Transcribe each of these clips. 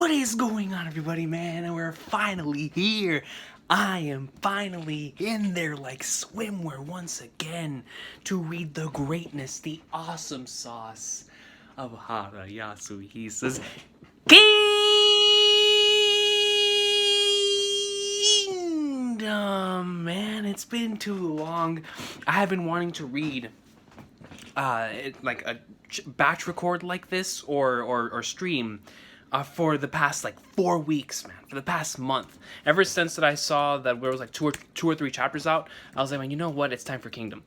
What is going on, everybody, man? And we're finally here. I am finally in there like swimwear once again to read the greatness, the awesome sauce of Hara Yasuhisa's Kingdom. Man, it's been too long. I have been wanting to read like a batch record like this or stream for the past like 4 weeks, man. For the past month, ever since that I saw that there was like two or three chapters out, I was like, man, you know what? It's time for Kingdom.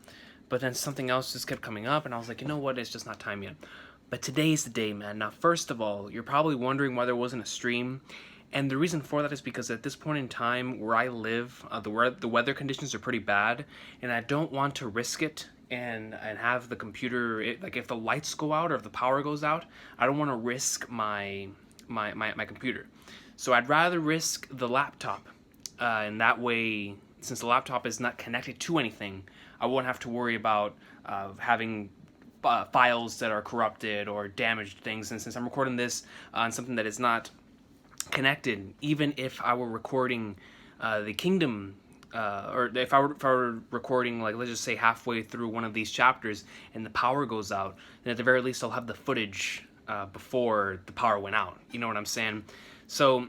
But then something else just kept coming up, and I was like, you know what? It's just not time yet. But today's the day, man. Now, first of all, you're probably wondering why there wasn't a stream. And the reason for that is because at this point in time where I live, the weather conditions are pretty bad, and I don't want to risk it and have the computer, like if the lights go out or if the power goes out, I don't want to risk my computer. So I'd rather risk the laptop, and that way, since the laptop is not connected to anything, I won't have to worry about having files that are corrupted or damaged things. And since I'm recording this on something that is not connected, even if I were recording the Kingdom, or if I were recording, like, let's just say halfway through one of these chapters and the power goes out, then at the very least I'll have the footage before the power went out. You know what I'm saying? So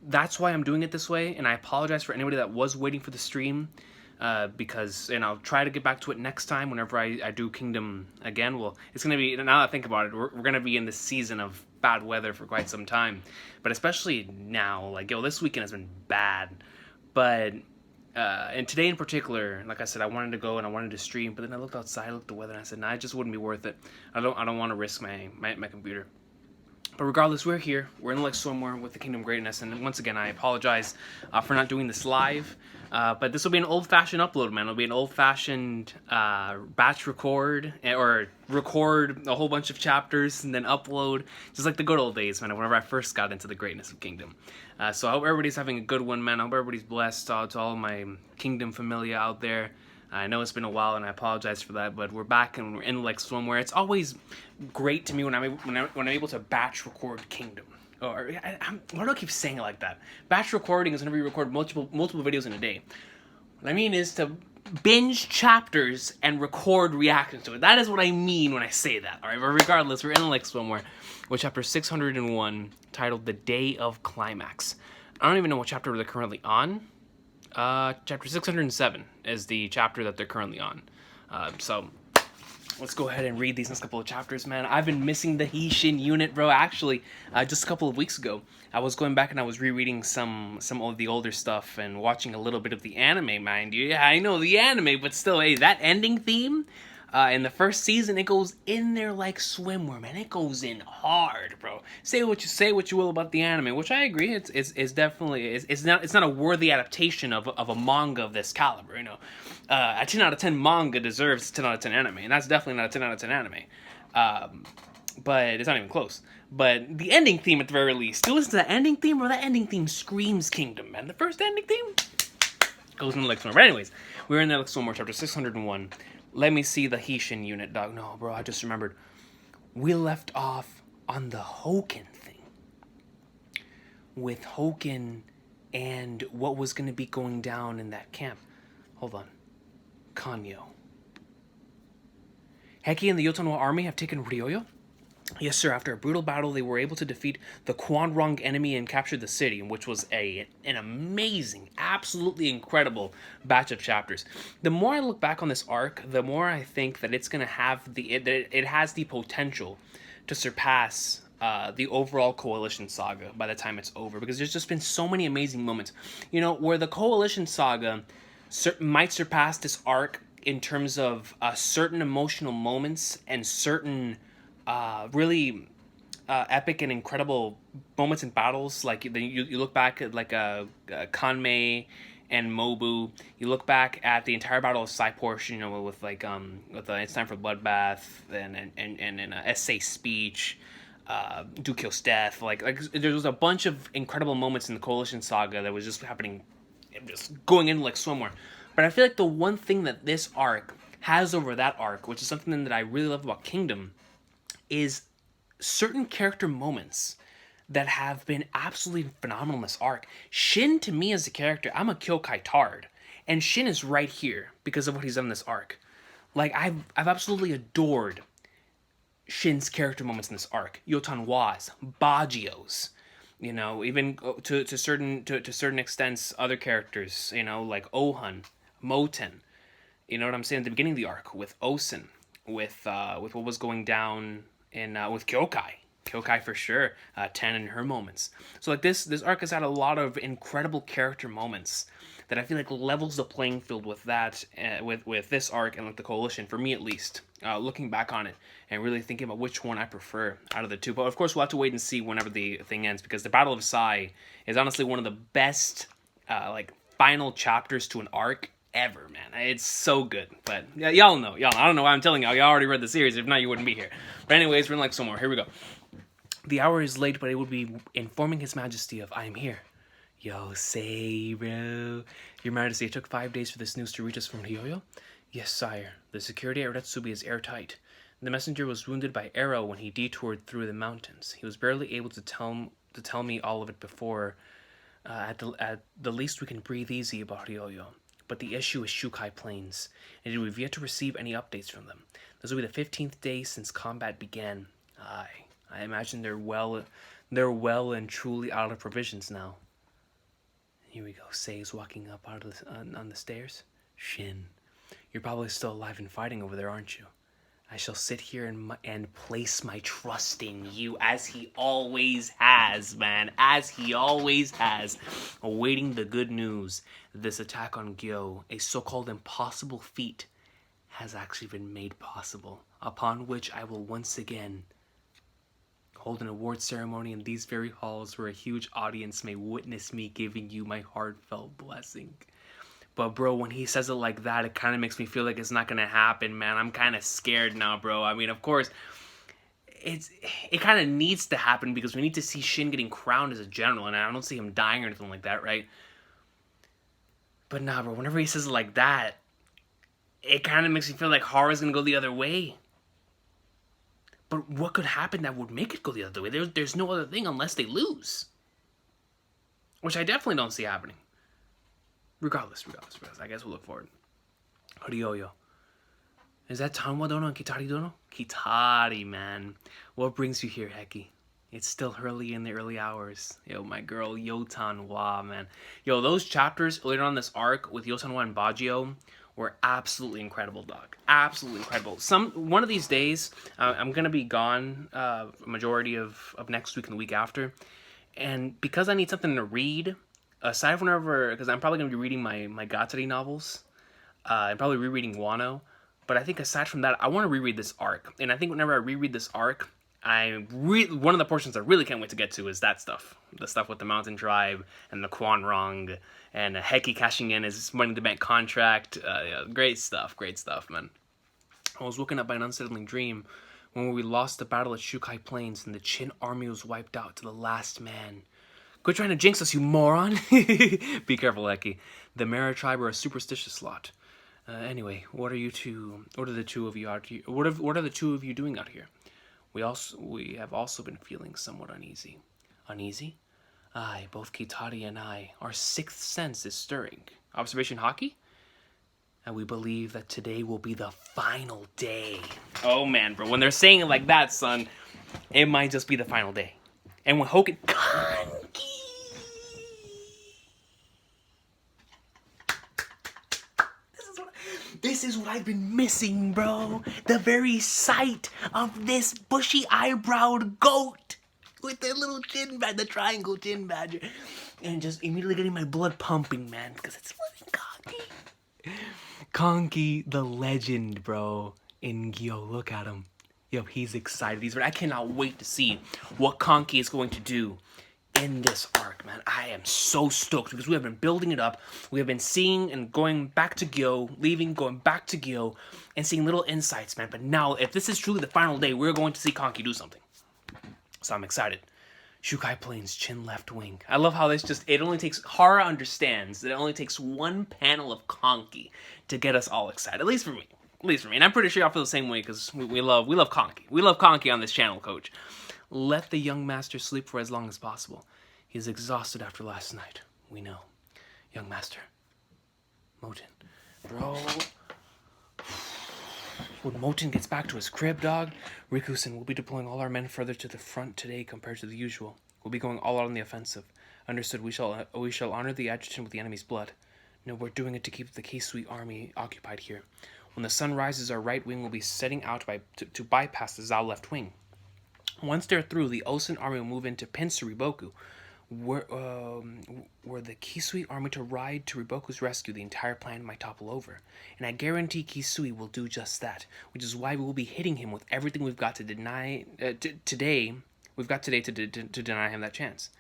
that's why I'm doing it this way, and I apologize for anybody that was waiting for the stream, because, and I'll try to get back to it next time whenever I do Kingdom again. Well, it's going to be, now that I think about it, we're going to be in this season of bad weather for quite some time, but especially now, like, yo, this weekend has been bad, but and today in particular, like I said, I wanted to go and I wanted to stream, but then I looked outside, I looked at the weather, and I said, nah, it just wouldn't be worth it. I don't want to risk my computer. But regardless, we're here. We're in like somewhere with the Kingdom Greatness, and once again, I apologize for not doing this live. But this will be an old-fashioned upload, man. It'll be an old-fashioned batch record, or record a whole bunch of chapters and then upload, just like the good old days, man, whenever I first got into the greatness of Kingdom. So I hope everybody's having a good one, man. I hope everybody's blessed, to all my Kingdom familia out there. I know it's been a while, and I apologize for that, but we're back and we're in like swimwear. It's always great to me when I'm able to batch record Kingdom. Or why do I keep saying it like that? Batch recording is whenever you record multiple videos in a day. What I mean is to binge chapters and record reactions to it. That is what I mean when I say that. All right, but regardless, we're in like swimwear with chapter 601, titled "The Day of Climax." I don't even know what chapter they're currently on. Chapter 607 is the chapter that they're currently on. So let's go ahead and read these next couple of chapters, man. I've been missing the Shin unit, bro. Actually, just a couple of weeks ago, I was going back and I was rereading some of the older stuff and watching a little bit of the anime, mind you. Yeah, I know the anime, but still, hey, that ending theme in the first season, it goes in there like swimwear, man. It goes in hard, bro. Say what you will about the anime, which I agree. It's definitely it's not a worthy adaptation of a manga of this caliber. You know, a 10 out of 10 manga deserves 10 out of 10 anime, and that's definitely not a 10 out of 10 anime. But it's not even close. But the ending theme, at the very least, do listen to that ending theme, bro. That ending theme screams Kingdom, man. The first ending theme goes into like swimwear. But anyways, we're in there like swimwear, chapter 601. Let me see the Heshin unit, dog. No, bro, I just remembered. We left off on the Hoken thing. With Hoken and what was going to be going down in that camp. Hold on. Kanyo. Heki and the Yotono army have taken Ryoyo? Yes, sir. After a brutal battle, they were able to defeat the Quanrong enemy and capture the city, which was an amazing, absolutely incredible batch of chapters. The more I look back on this arc, the more I think that it's going to have it has the potential to surpass the overall Coalition saga by the time it's over, because there's just been so many amazing moments. You know, where the Coalition saga might surpass this arc in terms of certain emotional moments and certain really epic and incredible moments in battles. Like you look back at like Kanmei and Mobu. You look back at the entire Battle of Sai-Portion, you know, with like It's Time for Bloodbath and essay speech, Dukyo's death. Like there was a bunch of incredible moments in the Coalition saga that was just happening, just going into like swimwear. But I feel like the one thing that this arc has over that arc, which is something that I really love about Kingdom, is certain character moments that have been absolutely phenomenal in this arc. Shin, to me as a character, I'm a Kyokai tard, and Shin is right here because of what he's done in this arc. Like I've absolutely adored Shin's character moments in this arc. Yotanwa's, Baggio's, you know, even to certain extents, other characters, you know, like Ohan, Moten. You know what I'm saying? At the beginning of the arc with Ousen, with what was going down in with Kyokai. Kyokai for sure. Ten and her moments. So like this arc has had a lot of incredible character moments that I feel like levels the playing field with that with this arc and like the coalition, for me at least. Looking back on it and really thinking about which one I prefer out of the two. But of course we'll have to wait and see whenever the thing ends, because the Battle of Sai is honestly one of the best like final chapters to an arc ever, man. It's so good. But yeah, y'all know. I don't know why I'm telling y'all. Y'all already read the series. If not, you wouldn't be here. But anyways, we're in like some more. Here we go. The hour is late, but it would be informing His Majesty of I am here. Yo, say, bro. Your Majesty, it took 5 days for this news to reach us from Ryoyo? Yes, sire. The security at Retsubi is airtight. The messenger was wounded by arrow when he detoured through the mountains. He was barely able to tell me all of it before. At the least, we can breathe easy about Ryoyo. But the issue is Shukai Plains, and we've yet to receive any updates from them. This will be the 15th day since combat began. I imagine they're well and truly out of provisions now. Here we go. Sei's walking up out of on the stairs. Shin, you're probably still alive and fighting over there, aren't you? I shall sit here and place my trust in you, as he always has, man. As he always has. Awaiting the good news. This attack on Gyou, a so-called impossible feat, has actually been made possible. Upon which I will once again hold an award ceremony in these very halls where a huge audience may witness me giving you my heartfelt blessing. But bro, when he says it like that, it kind of makes me feel like it's not gonna happen, man. I'm kind of scared now, bro. I mean, of course, it kind of needs to happen because we need to see Shin getting crowned as a general, and I don't see him dying or anything like that, right? But nah, bro, whenever he says it like that, it kind of makes me feel like Hara's gonna go the other way. But what could happen that would make it go the other way? There's no other thing unless they lose. Which I definitely don't see happening. Regardless, I guess we'll look forward. Ryoyo. Is that Tanwa Dono and Kitari Dono? Kitari, man. What brings you here, Heki? It's still early in the early hours. Yo, my girl, Yotanwa, man. Yo, those chapters later on this arc with Yotanwa and Baggio were absolutely incredible, dog. Absolutely incredible. One of these days, I'm going to be gone majority of next week and the week after. And because I need something to read, aside from whenever, because I'm probably going to be reading my Gatari novels, and probably rereading Wano. But I think aside from that, I want to reread this arc. And I think whenever I reread this arc, one of the portions I really can't wait to get to is that stuff. The stuff with the Mountain Tribe and the Quanrong and Heki cashing in his Money in the Bank contract. Yeah, great stuff, man. I was woken up by an unsettling dream when we lost the battle at Shukai Plains and the Chin army was wiped out to the last man. Quit trying to jinx us, you moron! Be careful, Heki. The Mara tribe are a superstitious lot. Anyway, what are the two of you out here? What are the two of you doing out here? We have also been feeling somewhat uneasy. Uneasy? Aye, both Kitari and I. Our sixth sense is stirring. Observation Heki? And we believe that today will be the final day. Oh man, bro. When they're saying it like that, son, it might just be the final day. And when Hoken... This is what I've been missing, bro. The very sight of this bushy-eyebrowed goat with the little chin badge, the triangle chin badge. And just immediately getting my blood pumping, man, because it's fucking Conky. Conky, the legend, bro, in Gyou. Look at him. Yo, he's excited. I cannot wait to see what Conky is going to do in this arc, man. I am so stoked because we have been building it up. We have been seeing and going back to Gyou, leaving, going back to Gyou, and seeing little insights, man. But now, if this is truly the final day, we're going to see Conky do something. So I'm excited. Shukai Plains, Chin left wing. I love how Hara understands that it only takes one panel of Conky to get us all excited. At least for me. And I'm pretty sure y'all feel the same way because we love Conky. We love Conky on this channel, coach. Let the young master sleep for as long as possible. He is exhausted after last night. We know. Young master. Moten. Bro. When Moten gets back to his crib, dog, Rikusen will be deploying all our men further to the front today compared to the usual. We'll be going all out on the offensive. Understood, we shall honor the adjutant with the enemy's blood. No, we're doing it to keep the Kisui army occupied here. When the sun rises, our right wing will be setting out to bypass the Zhao left wing. Once they're through, the Ousen army will move into Pinsu Riboku, were the Kisui army to ride to Riboku's rescue, the entire plan might topple over. And I guarantee Kisui will do just that, which is why we will be hitting him with everything we've got to deny today. We've got today to deny him that chance.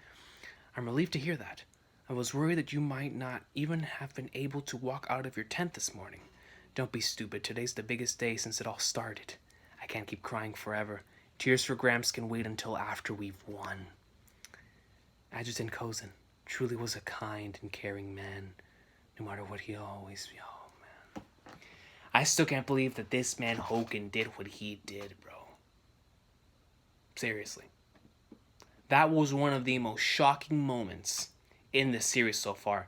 I'm relieved to hear that. I was worried that you might not even have been able to walk out of your tent this morning. Don't be stupid. Today's the biggest day since it all started. I can't keep crying forever. Tears for Gramps can wait until after we've won. Adjutant Ousen truly was a kind and caring man, no matter what he always... Oh, man. I still can't believe that this man Hoken did what he did, bro. Seriously. That was one of the most shocking moments in this series so far.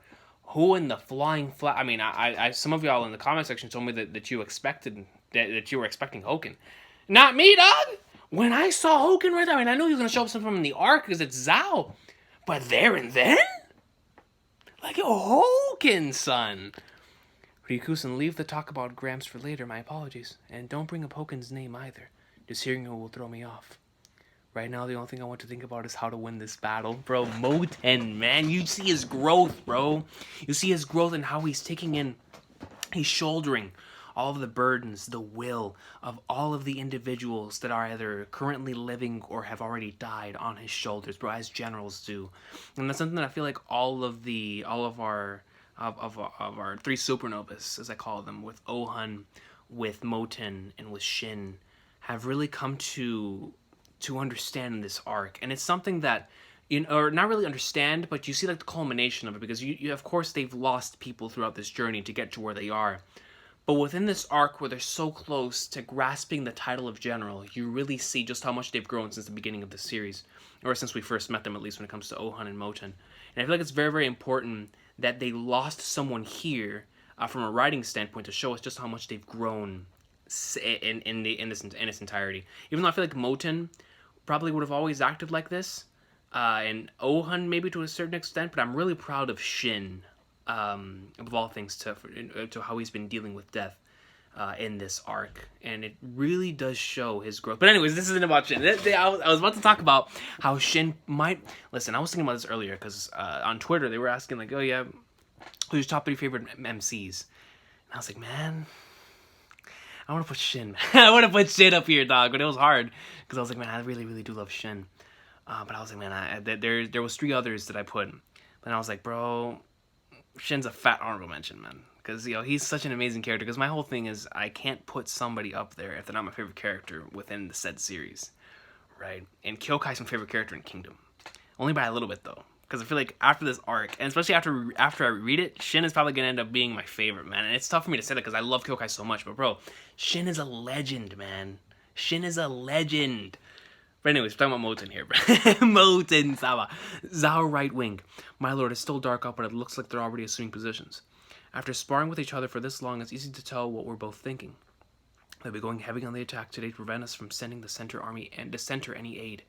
Who in the flying flag... I mean, I some of y'all in the comment section told me that you expected... That you were expecting Hoken. Not me, dog! When I saw Hoken right there, I mean, I knew he was going to show up sometime in the arc because it's Zhao. But there and then? Like, Hoken, son. Rikusen, leave the talk about Gramps for later, my apologies. And don't bring up Hoken's name either. Just hearing it will throw me off. Right now, the only thing I want to think about is how to win this battle. Bro, Moten, man, you see his growth, bro. You see his growth and how he's taking in... He's shouldering all of the burdens, the will of all of the individuals that are either currently living or have already died on his shoulders, bro, as generals do. And that's something that I feel like all of our three supernovas, as I call them, with Ousen, with Moten, and with Shin, have really come to understand in this arc. And it's something that, or not really understand, but you see like the culmination of it, because you of course they've lost people throughout this journey to get to where they are. But within this arc where they're so close to grasping the title of general, you really see just how much they've grown since the beginning of the series. Or since we first met them, at least when it comes to Ousen and Moten. And I feel like it's very, very important that they lost someone here from a writing standpoint to show us just how much they've grown in its entirety. Even though I feel like Moten probably would have always acted like this, and Ousen maybe to a certain extent, but I'm really proud of Shin. Above all things, to how he's been dealing with death in this arc, and it really does show his growth. But anyways, this isn't about Shin. I was about to talk about how Shin might... Listen, I was thinking about this earlier, because on Twitter, they were asking, like, oh yeah, who's your top 3 favorite MCs? And I was like, man, I want to put Shin. I want to put Shin up here, dog, but it was hard, because I was like, man, I really, really do love Shin. But I was like, man, there was 3 others that I put, and I was like, bro... Shin's a fat honorable mention, man. Because, he's such an amazing character. Because my whole thing is, I can't put somebody up there if they're not my favorite character within the said series. Right? And Kyokai's my favorite character in Kingdom. Only by a little bit, though. Because I feel like after this arc, and especially after I read it, Shin is probably going to end up being my favorite, man. And it's tough for me to say that because I love Kyokai so much. But, bro, Shin is a legend, man. Shin is a legend. But anyways, we're talking about Moten here, bro. Moten-sama. Zhao right wing. My lord, it's still dark out, but it looks like they're already assuming positions. After sparring with each other for this long, it's easy to tell what we're both thinking. They'll be going heavy on the attack today to prevent us from sending the center army and the center any aid.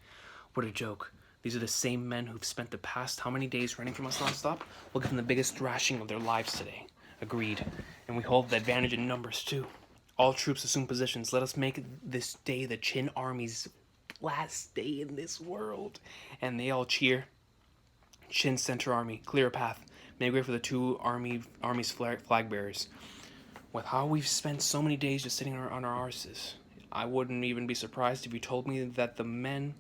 What a joke. These are the same men who've spent the past how many days running from us nonstop? We'll give them the biggest thrashing of their lives today. Agreed. And we hold the advantage in numbers, too. All troops assume positions. Let us make this day the Qin army's last day in this world. And they all cheer. Shin center army, clear a path. Make way for the 2 armies flag bearers. With how we've spent so many days just sitting on our arses, I wouldn't even be surprised if you told me that the men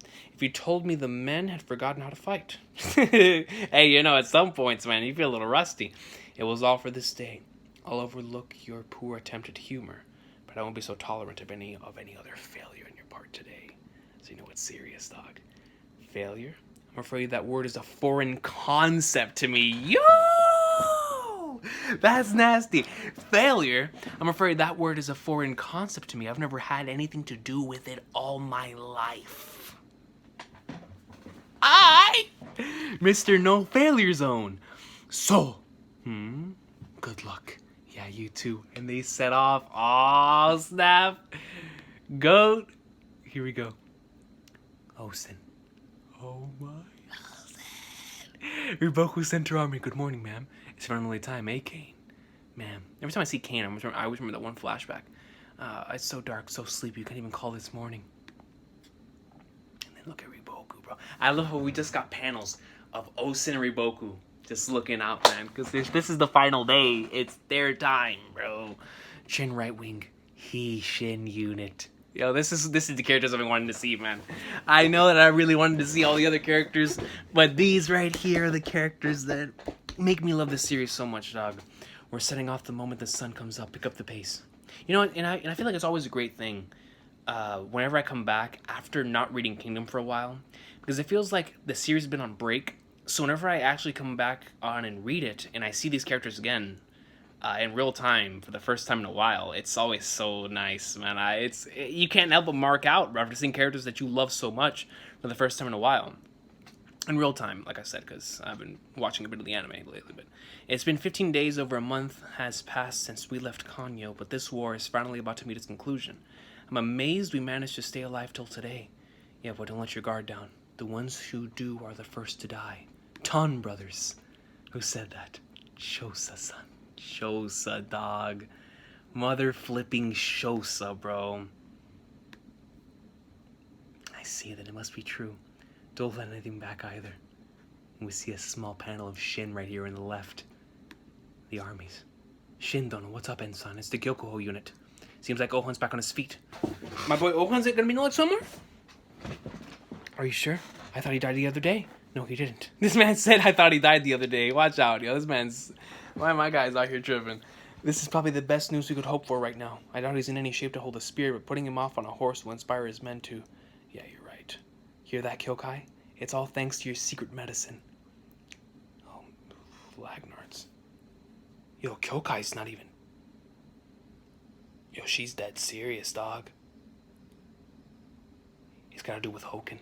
had forgotten how to fight. Hey, at some points, man, you feel a little rusty. It was all for this day. I'll overlook your poor attempt at humor, but I won't be so tolerant of any other failure on your part today. So you know it's serious, dog. Failure? I'm afraid that word is a foreign concept to me. Yo! That's nasty. Failure? I'm afraid that word is a foreign concept to me. I've never had anything to do with it all my life. Mr. No Failure Zone. So, good luck. Yeah, you too. And they set off. Oh, snap. Goat. Here we go. Ousen. Oh my. Ousen. Riboku Center Army. Good morning, ma'am. It's finally time, eh, Kane? Ma'am. Every time I see Kane, I always remember that one flashback. It's so dark, so sleepy, you can't even call this morning. And then look at Riboku, bro. I love how we just got panels of Ousen and Riboku just looking out, man. Because this is the final day. It's their time, bro. Shin right wing. Shin unit. Yo, this is the characters I've been wanting to see, man. I know that I really wanted to see all the other characters, but these right here are the characters that make me love this series so much, dog. We're setting off the moment the sun comes up. Pick up the pace. You know, and I feel like it's always a great thing whenever I come back after not reading Kingdom for a while, because it feels like the series has been on break. So whenever I actually come back on and read it, and I see these characters again in real time for the first time in a while, it's always so nice, man. You can't help but mark out referencing characters that you love so much for the first time in a while. In real time, like I said, because I've been watching a bit of the anime lately, but it's been 15 days, over a month has passed since we left Kanyo, but this war is finally about to meet its conclusion. I'm amazed we managed to stay alive till today. Yeah, but don't let your guard down. The ones who do are the first to die. Ton brothers. Who said that? Shosa-san. Shosa, dog. Mother flipping Shosa, bro. I see that it must be true. Don't let anything back either. And we see a small panel of Shin right here in the left. The armies. Shin Dono, what's up, Ensign? It's the Gyokuho unit. Seems like Ohan's back on his feet. My boy Ohan's gonna be in somewhere? Are you sure? I thought he died the other day. No, he didn't. This man said I thought he died the other day. Watch out, yo. This man's... Why my guy's out here tripping? This is probably the best news we could hope for right now. I doubt he's in any shape to hold a spear, but putting him off on a horse will inspire his men to... Yeah, you're right. Hear that, Kyokai? It's all thanks to your secret medicine. Oh, Lagnards. Yo, Kyokai's not even... Yo, she's dead serious, dog. It's got to do with Hoken.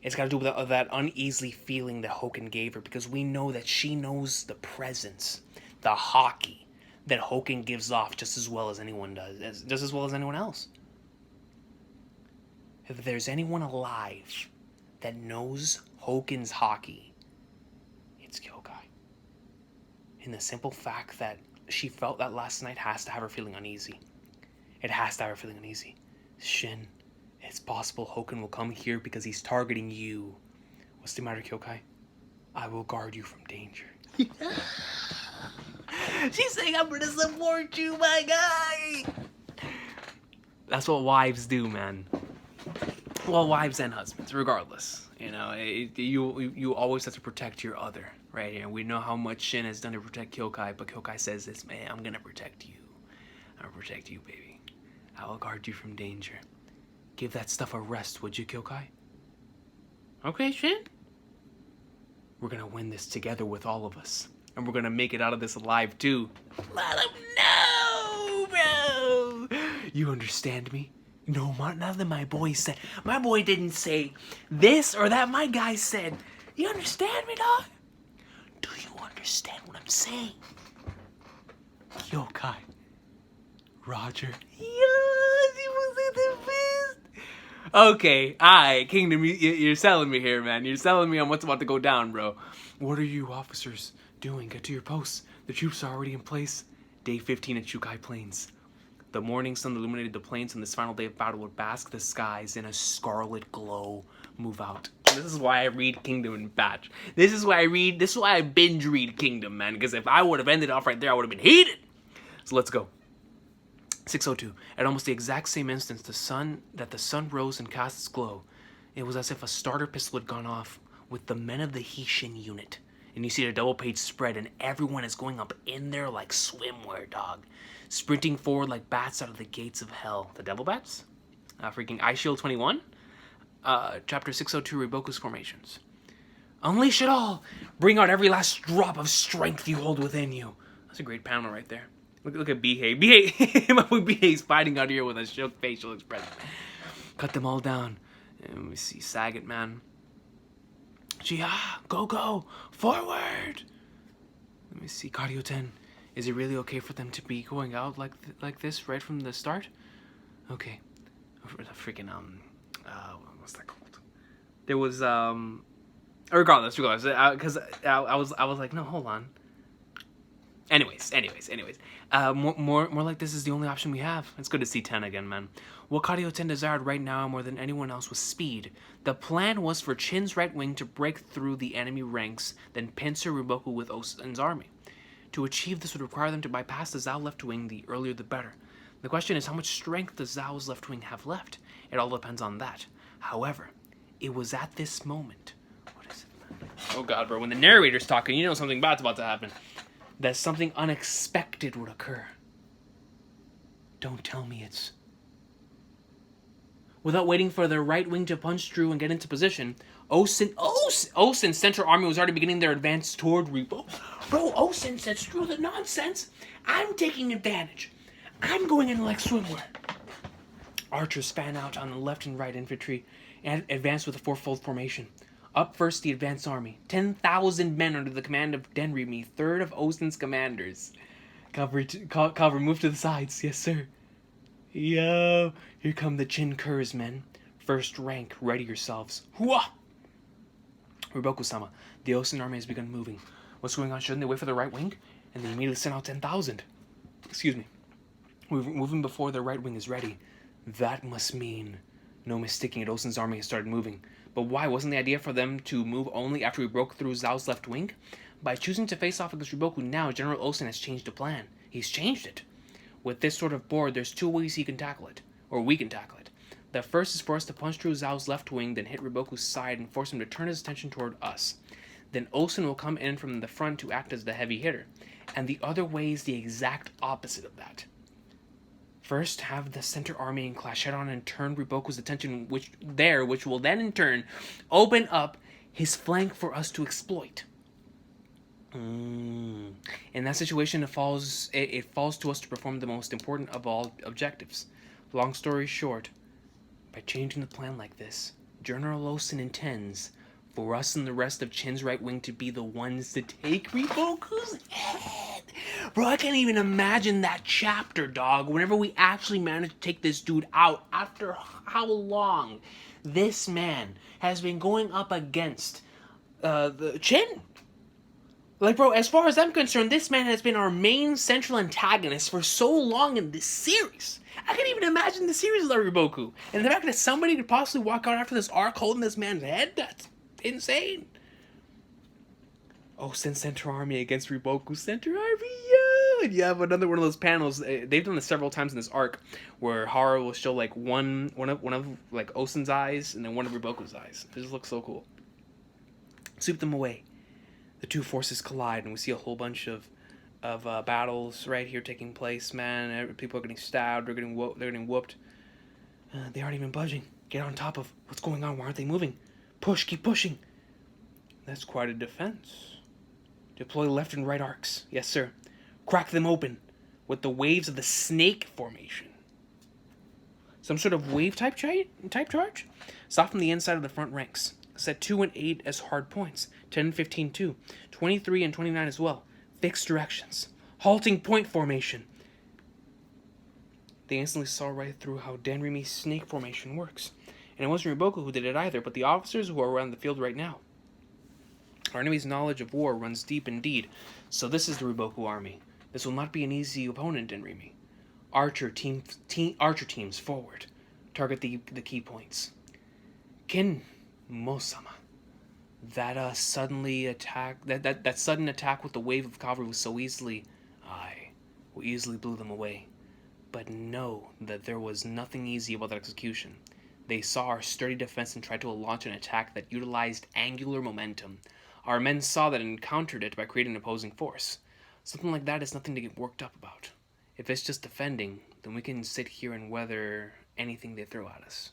It's got to do with that uneasy feeling that Hoken gave her, because we know that she knows the presence, the hockey that Hoken gives off just as well as anyone does, just as well as anyone else. If there's anyone alive that knows Hoken's hockey, it's Kyokai. And the simple fact that she felt that last night has to have her feeling uneasy. It has to have her feeling uneasy. Shin, it's possible Hoken will come here because he's targeting you. What's the matter, Kyokai? I will guard you from danger. She's saying I'm gonna support you, my guy! That's what wives do, man. Well, wives and husbands, regardless. You know, you always have to protect your other, right? And we know how much Shin has done to protect Kyokai, but Kyokai says this, man, I'm gonna protect you. I'm gonna protect you, baby. I will guard you from danger. Give that stuff a rest, would you, Kyokai? Okay, Shin? We're gonna win this together with all of us. And we're gonna make it out of this alive, too. Let him know, bro! You understand me? No, nothing my boy said. My boy didn't say this or that. My guy said, you understand me, dog? Do you understand what I'm saying? Kyokai. Roger. Yes, he was in the fist. Okay, alright, Kingdom, you're selling me here, man. You're selling me on what's about to go down, bro. What are you officers doing? Get to your posts. The troops are already in place. Day 15 at Chukai Plains. The morning sun illuminated the plains, and this final day of battle would bask the skies in a scarlet glow. Move out. This is why I read Kingdom in batch. This is why I binge read Kingdom, man. Because if I would have ended off right there, I would have been heated. So let's go. 6:02. At almost the exact same instant, the sun rose and cast its glow. It was as if a starter pistol had gone off with the men of the Shin unit. And you see the double page spread, and everyone is going up in there like swimwear, dog. Sprinting forward like bats out of the gates of hell. The devil bats? Freaking Ice Shield 21? Chapter 602, Riboku's Formations. Unleash it all! Bring out every last drop of strength you hold within you. That's a great panel right there. Look at Bihei. Bihei's fighting out here with a shook facial expression. Cut them all down. And we see Sagat, man. Gyou, go, forward! Let me see, Karyo-ten. Is it really okay for them to be going out like this right from the start? Okay. Freaking, what's that called? There was, regardless, because I was like, no, hold on. Anyways. More like this is the only option we have. It's good to see Ten again, man. What Karyo-ten desired right now more than anyone else was speed. The plan was for Chin's right wing to break through the enemy ranks, then pincer Riboku with Ousen's army. To achieve this would require them to bypass the Zhao left wing, the earlier the better. The question is, how much strength does Zhao's left wing have left? It all depends on that. However, it was at this moment... What is it? Oh god, bro. When the narrator's talking, you know something bad's about to happen. That something unexpected would occur. Don't tell me it's... Without waiting for their right wing to punch through and get into position, Ousen's central army was already beginning their advance toward Repo. Bro, Ousen said, screw the nonsense. I'm taking advantage. I'm going in like swimwear. Archers fan out on the left and right infantry and advance with a fourfold formation. Up first, the advance army. 10,000 men under the command of Denrimi, third of Ousen's commanders. Cavalry, move to the sides. Yes, sir. Yo, here come the Chin Curs, men. First rank, ready yourselves. Hua! Riboku-sama, the Ousen army has begun moving. What's going on? Shouldn't they wait for the right wing? And they immediately send out 10,000. Excuse me. We're moving before their right wing is ready. That must mean... No mistaking it, Ousen's army has started moving. But why? Wasn't the idea for them to move only after we broke through Zhao's left wing? By choosing to face off against Riboku now, General Ousen has changed the plan. He's changed it. With this sort of board, there's two ways he can tackle it. Or we can tackle it. The first is for us to punch through Zhao's left wing, then hit Riboku's side and force him to turn his attention toward us. Then Ousen will come in from the front to act as the heavy hitter. And the other way is the exact opposite of that. First, have the center army and clash head-on and turn Riboku's attention which will then in turn open up his flank for us to exploit. In that situation, it falls to us to perform the most important of all objectives. Long story short, by changing the plan like this, General Ousen intends for us and the rest of Chin's right wing to be the ones to take Riboku's head. Bro, I can't even imagine that chapter, dog. Whenever we actually manage to take this dude out, after how long this man has been going up against the Chin. Like, bro, as far as I'm concerned, this man has been our main central antagonist for so long in this series. I can't even imagine the series without Riboku. And the fact that somebody could possibly walk out after this arc holding this man's head, that's insane. Ousen Center Army against Riboku Center Army, yeah! And you have another one of those panels. They've done this several times in this arc, where Hara will show like one of like Ousen's eyes and then one of Riboku's eyes. It just looks so cool. Sweep them away. The two forces collide, and we see a whole bunch of battles right here taking place. Man, people are getting stabbed. They're getting whooped. They aren't even budging. Get on top of what's going on. Why aren't they moving? Push, keep pushing. That's quite a defense. Deploy left and right arcs. Yes, sir. Crack them open with the waves of the snake formation. Some sort of wave type charge? Soften the inside of the front ranks. Set 2 and 8 as hard points. 10 and 15 too. 23 and 29 as well. Fixed directions. Halting point formation. They instantly saw right through how Denrimi's snake formation works. And it wasn't Riboku who did it either, but the officers who are around the field right now. Our enemy's knowledge of war runs deep indeed. So this is the Riboku army. This will not be an easy opponent, Denrimi. Archer teams forward. Target the key points. Kin Mosama. That sudden attack with the wave of cavalry was so easily... we easily blew them away. But know that there was nothing easy about that execution. They saw our sturdy defense and tried to launch an attack that utilized angular momentum. Our men saw that and countered it by creating an opposing force. Something like that is nothing to get worked up about. If it's just defending, then we can sit here and weather anything they throw at us.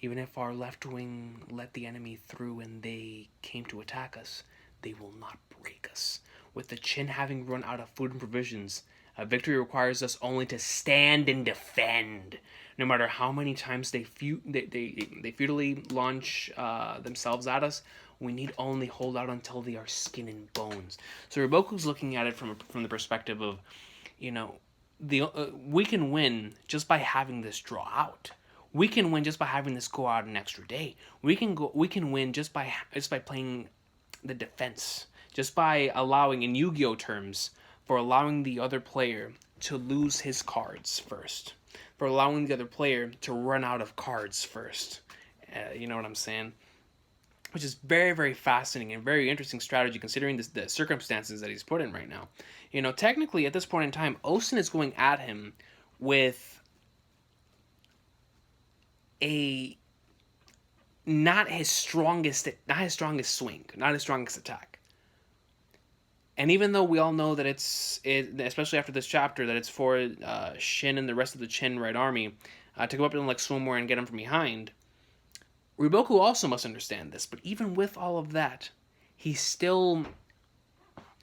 Even if our left wing let the enemy through and they came to attack us, they will not break us. With the Chin having run out of food and provisions, a victory requires us only to stand and defend. No matter how many times they futilely launch themselves at us, We need only hold out until they are skin and bones. So Riboku's looking at it from the perspective of, you know, we can win just by having this draw out. We can win just by having this go out an extra day. We can win just by playing the defense, just by allowing, in Yu-Gi-Oh terms, for allowing the other player to lose his cards first, for allowing the other player to run out of cards first. You know what I'm saying? Which is very, very fascinating and very interesting strategy considering the circumstances that he's put in right now. You know, technically at this point in time, Ousen is going at him with not his strongest swing, not his strongest attack. And even though we all know that especially after this chapter, that it's for Shin and the rest of the Chin Red Army to go up and like swimwear and get him from behind, Riboku also must understand this. But even with all of that, he still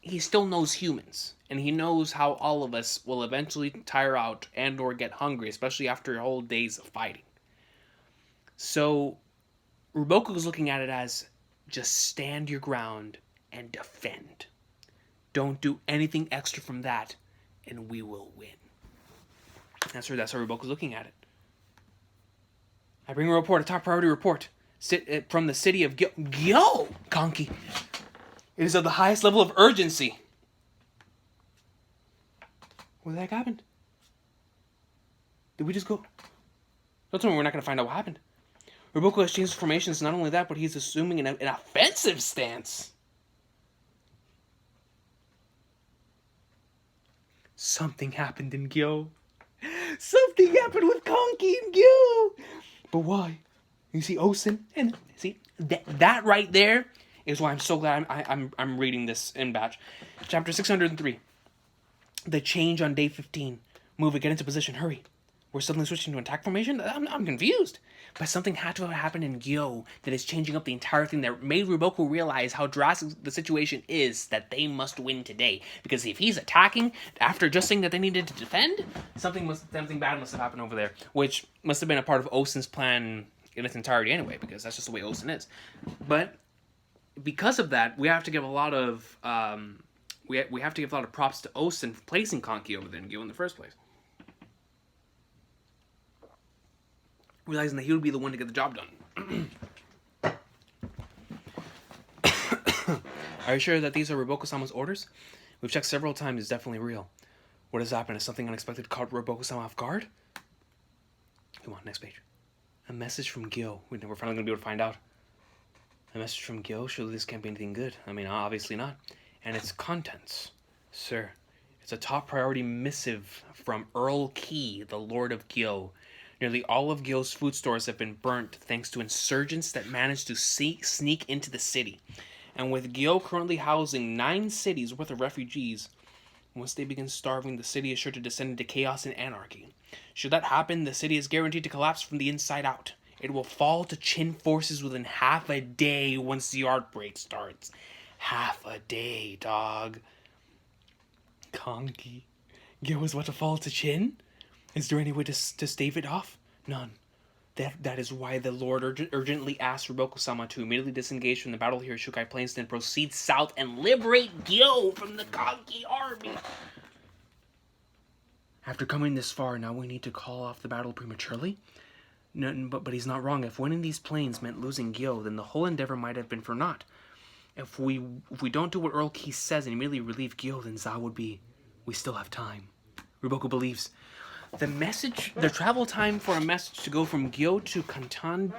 knows humans, and he knows how all of us will eventually tire out and or get hungry, especially after whole days of fighting. So Riboku is looking at it as just stand your ground and defend. Don't do anything extra from that, and we will win. That's how Riboku's looking at it. I bring a report, a top priority report, from the city of Gyou, Kanki. It is of the highest level of urgency. What the heck happened? Did we just go? Don't tell me we're not going to find out what happened. Riboku has changed formations. Not only that, but he's assuming an offensive stance. Something happened in Gyou. Something happened with Kanki and Gyou. But why? You see Ousen, and see that right there is why I'm so glad I'm reading this in batch. Chapter 603. The change on day 15. Move it, get into position, hurry. We're suddenly switching to attack formation? I'm confused. But something had to have happened in Gyou that is changing up the entire thing, that made Riboku realize how drastic the situation is, that they must win today. Because if he's attacking after just saying that they needed to defend, something bad must have happened over there, which must have been a part of Ousen's plan in its entirety anyway, because that's just the way Ousen is. But because of that, we have to give a lot of we have to give a lot of props to Ousen for placing Kanki over there in Gyou in the first place, realizing that he would be the one to get the job done. Are you sure that these are Riboku-sama's orders? We've checked several times. It's definitely real. What has happened? Has something unexpected caught Riboku-sama off guard? Come on, next page. A message from Gyou. We're finally going to be able to find out. A message from Gyou? Surely this can't be anything good. I mean, obviously not. And its contents. Sir, it's a top priority missive from Earl Key, the Lord of Gyou. Nearly all of Gyou's food stores have been burnt thanks to insurgents that managed to sneak into the city. And with Gyou currently housing 9 cities worth of refugees, once they begin starving, the city is sure to descend into chaos and anarchy. Should that happen, the city is guaranteed to collapse from the inside out. It will fall to Chin forces within half a day once the outbreak starts. Half a day, dog. Kanki. Gyou is about to fall to Chin? Is there any way to stave it off? None. That is why the Lord urgently asked Riboku-sama to immediately disengage from the battle here at Shukai Plains, then proceed south and liberate Gyou from the Kanki army. After coming this far, now we need to call off the battle prematurely? No, but he's not wrong. If winning these plains meant losing Gyou, then the whole endeavor might have been for naught. If we don't do what Earl Key says and immediately relieve Gyou, then Za would be... We still have time. Riboku believes... The travel time for a message to go from Gyou to Kantan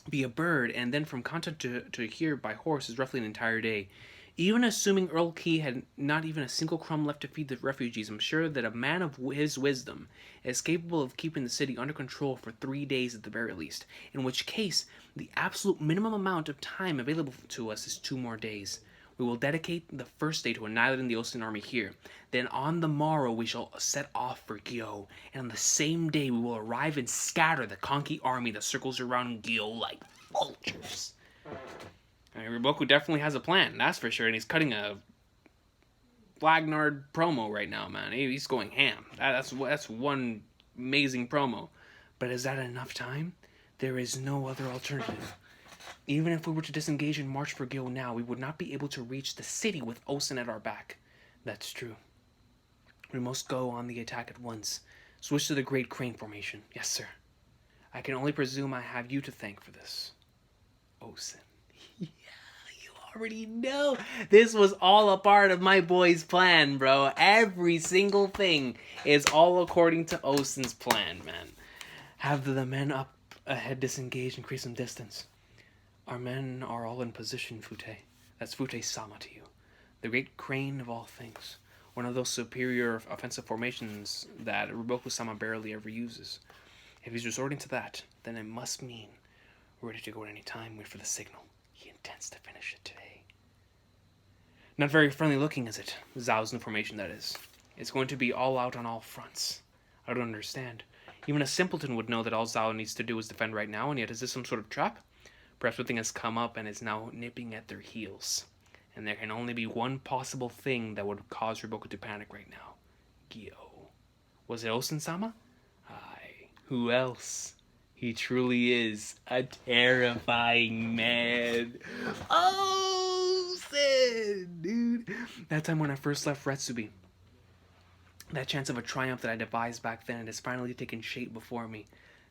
via bird, and then from Kantan to here by horse is roughly an entire day. Even assuming Earl Key had not even a single crumb left to feed the refugees, I'm sure that a man of his wisdom is capable of keeping the city under control for 3 days at the very least, in which case the absolute minimum amount of time available to us is 2 more days. We will dedicate the first day to annihilating the Ousen army here. Then on the morrow we shall set off for Gyou, and on the same day we will arrive and scatter the Kanki army that circles around Gyou like vultures. I mean, Riboku definitely has a plan, that's for sure, and he's cutting a Flagnard promo right now, man. He's going ham. That's one amazing promo. But is that enough time? There is no other alternative. Even if we were to disengage and march for Gyou now, we would not be able to reach the city with Ousen at our back. That's true. We must go on the attack at once. Switch to the Great Crane formation. Yes, sir. I can only presume I have you to thank for this. Ousen. Yeah, you already know. This was all a part of my boy's plan, bro. Every single thing is all according to Ousen's plan, man. Have the men up ahead disengage and create some distance. Our men are all in position, Fute. That's Fute-sama to you. The Great Crane of all things. One of those superior offensive formations that Riboku-sama barely ever uses. If he's resorting to that, then it must mean we're ready to go at any time. Wait for the signal. He intends to finish it today. Not very friendly looking, is it? Zhao's new formation, that is. It's going to be all out on all fronts. I don't understand. Even a simpleton would know that all Zhao needs to do is defend right now, and yet is this some sort of trap? Perhaps something has come up and is now nipping at their heels. And there can only be one possible thing that would cause Riboku to panic right now. Gyou. Was it Ousen-sama? Aye. Who else? He truly is a terrifying man. Ousen! Dude. That time when I first left Retsubi. That chance of a triumph that I devised back then has finally taken shape before me.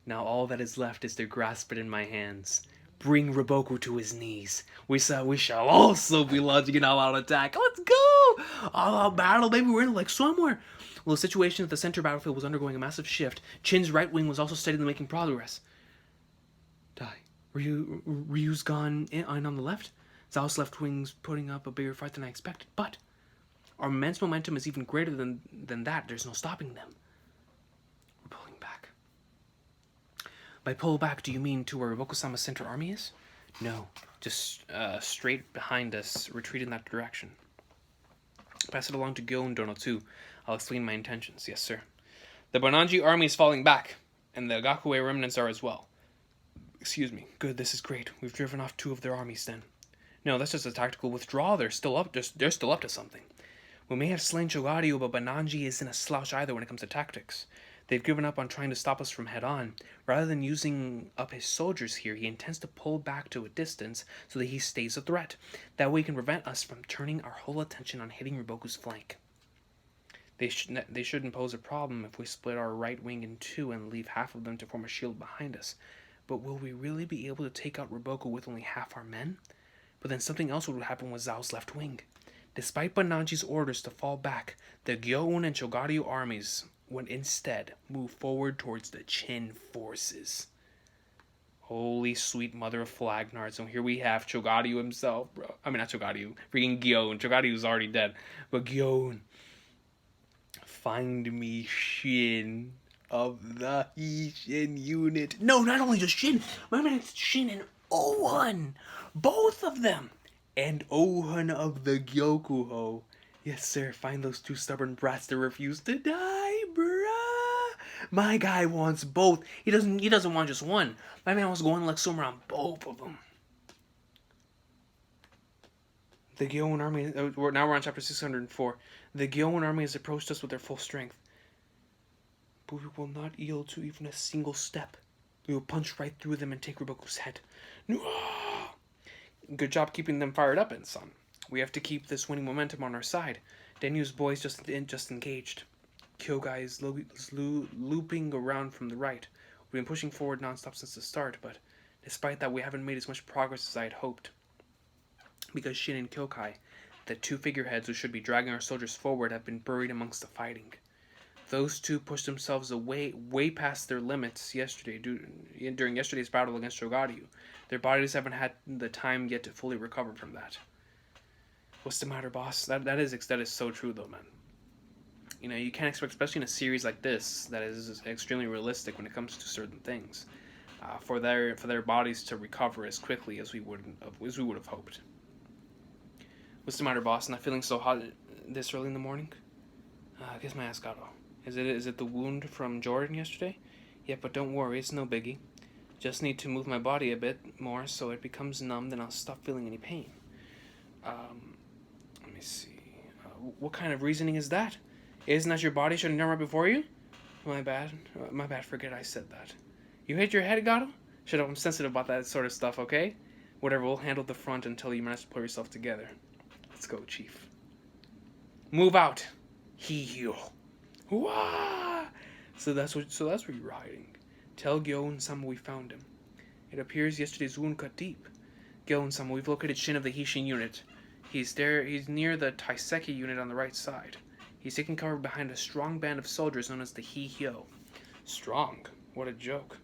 Now all that is left is to grasp it in my hands. Bring Riboku to his knees. We shall also be launching an all-out attack. Let's go! All-out battle, baby. We're in like somewhere. Well, the situation at the center battlefield was undergoing a massive shift. Shin's right wing was also steadily making progress. Ryu's gone in on the left. Zhao's left wing's putting up a bigger fight than I expected. But our men's momentum is even greater than that. There's no stopping them. We're pulling back. By pull back, do you mean to where Riboku-sama's center army is? No, just straight behind us, retreat in that direction. Pass it along to Gyou and Dono too. I'll explain my intentions. Yes, sir. The Bonanji army is falling back, and the Gakue remnants are as well. Excuse me. Good, this is great. We've driven off 2 of their armies then. No, that's just a tactical withdrawal. They're still up to something. We may have slain Chogaryu, but Bonanji isn't a slouch either when it comes to tactics. They've given up on trying to stop us from head-on. Rather than using up his soldiers here, he intends to pull back to a distance so that he stays a threat. That way he can prevent us from turning our whole attention on hitting Riboku's flank. They shouldn't pose a problem if we split our right wing in 2 and leave half of them to form a shield behind us. But will we really be able to take out Riboku with only half our men? But then something else would happen with Zhao's left wing. Despite Bonanji's orders to fall back, the Gyou and Chogaryu armies would instead move forward towards the Shin forces. Holy sweet mother of Flagnards. And here we have Chogaryu himself, bro. I mean, not Chogaryu. Freaking Gyou. Chogaryu's already dead. But Gyou. Find me Shin of the Shin unit. No, not only just Shin. My man, it's Shin and Ousen. Both of them. And Ousen of the Gyokuho. Yes, sir. Find those 2 stubborn brats that refuse to die, bruh. My guy wants both. He doesn't want just one. My man wants to go in like somewhere on both of them. The Gyouan army. Now we're on chapter 604. The Gyouan army has approached us with their full strength, but we will not yield to even a single step. We will punch right through them and take Riboku's head. Good job keeping them fired up, son. We have to keep this winning momentum on our side. Denyu's boys just engaged. Kyogai is looping around from the right. We've been pushing forward nonstop since the start, but despite that, we haven't made as much progress as I had hoped. Because Shin and Kyokai, the 2 figureheads who should be dragging our soldiers forward, have been buried amongst the fighting. Those 2 pushed themselves way past their limits yesterday during yesterday's battle against Chogaryu. Their bodies haven't had the time yet to fully recover from that. What's the matter, boss? That is so true, though, man. You know, you can't expect, especially in a series like this, that is extremely realistic when it comes to certain things, for their bodies to recover as quickly as we would have hoped. What's the matter, boss? Not feeling so hot this early in the morning? I guess my ass got off. Is it the wound from Jordan yesterday? Yeah, but don't worry, it's no biggie. Just need to move my body a bit more so it becomes numb, then I'll stop feeling any pain. Let me see. What kind of reasoning is that? Isn't that your body shutting down right before you? My bad. Forget I said that. You hit your head, Gato? Shut up, I'm sensitive about that sort of stuff, okay? Whatever, we'll handle the front until you manage to pull yourself together. Let's go, Chief. Move out! Gyou. Wah! So that's where you were hiding. Tell Gyou and Sama we found him. It appears yesterday's wound cut deep. Gyou and Sama, we've located Shin of the Heki unit. He's near the Taiseki unit on the right side. He's taking cover behind a strong band of soldiers known as the Gyou. Strong? What a joke.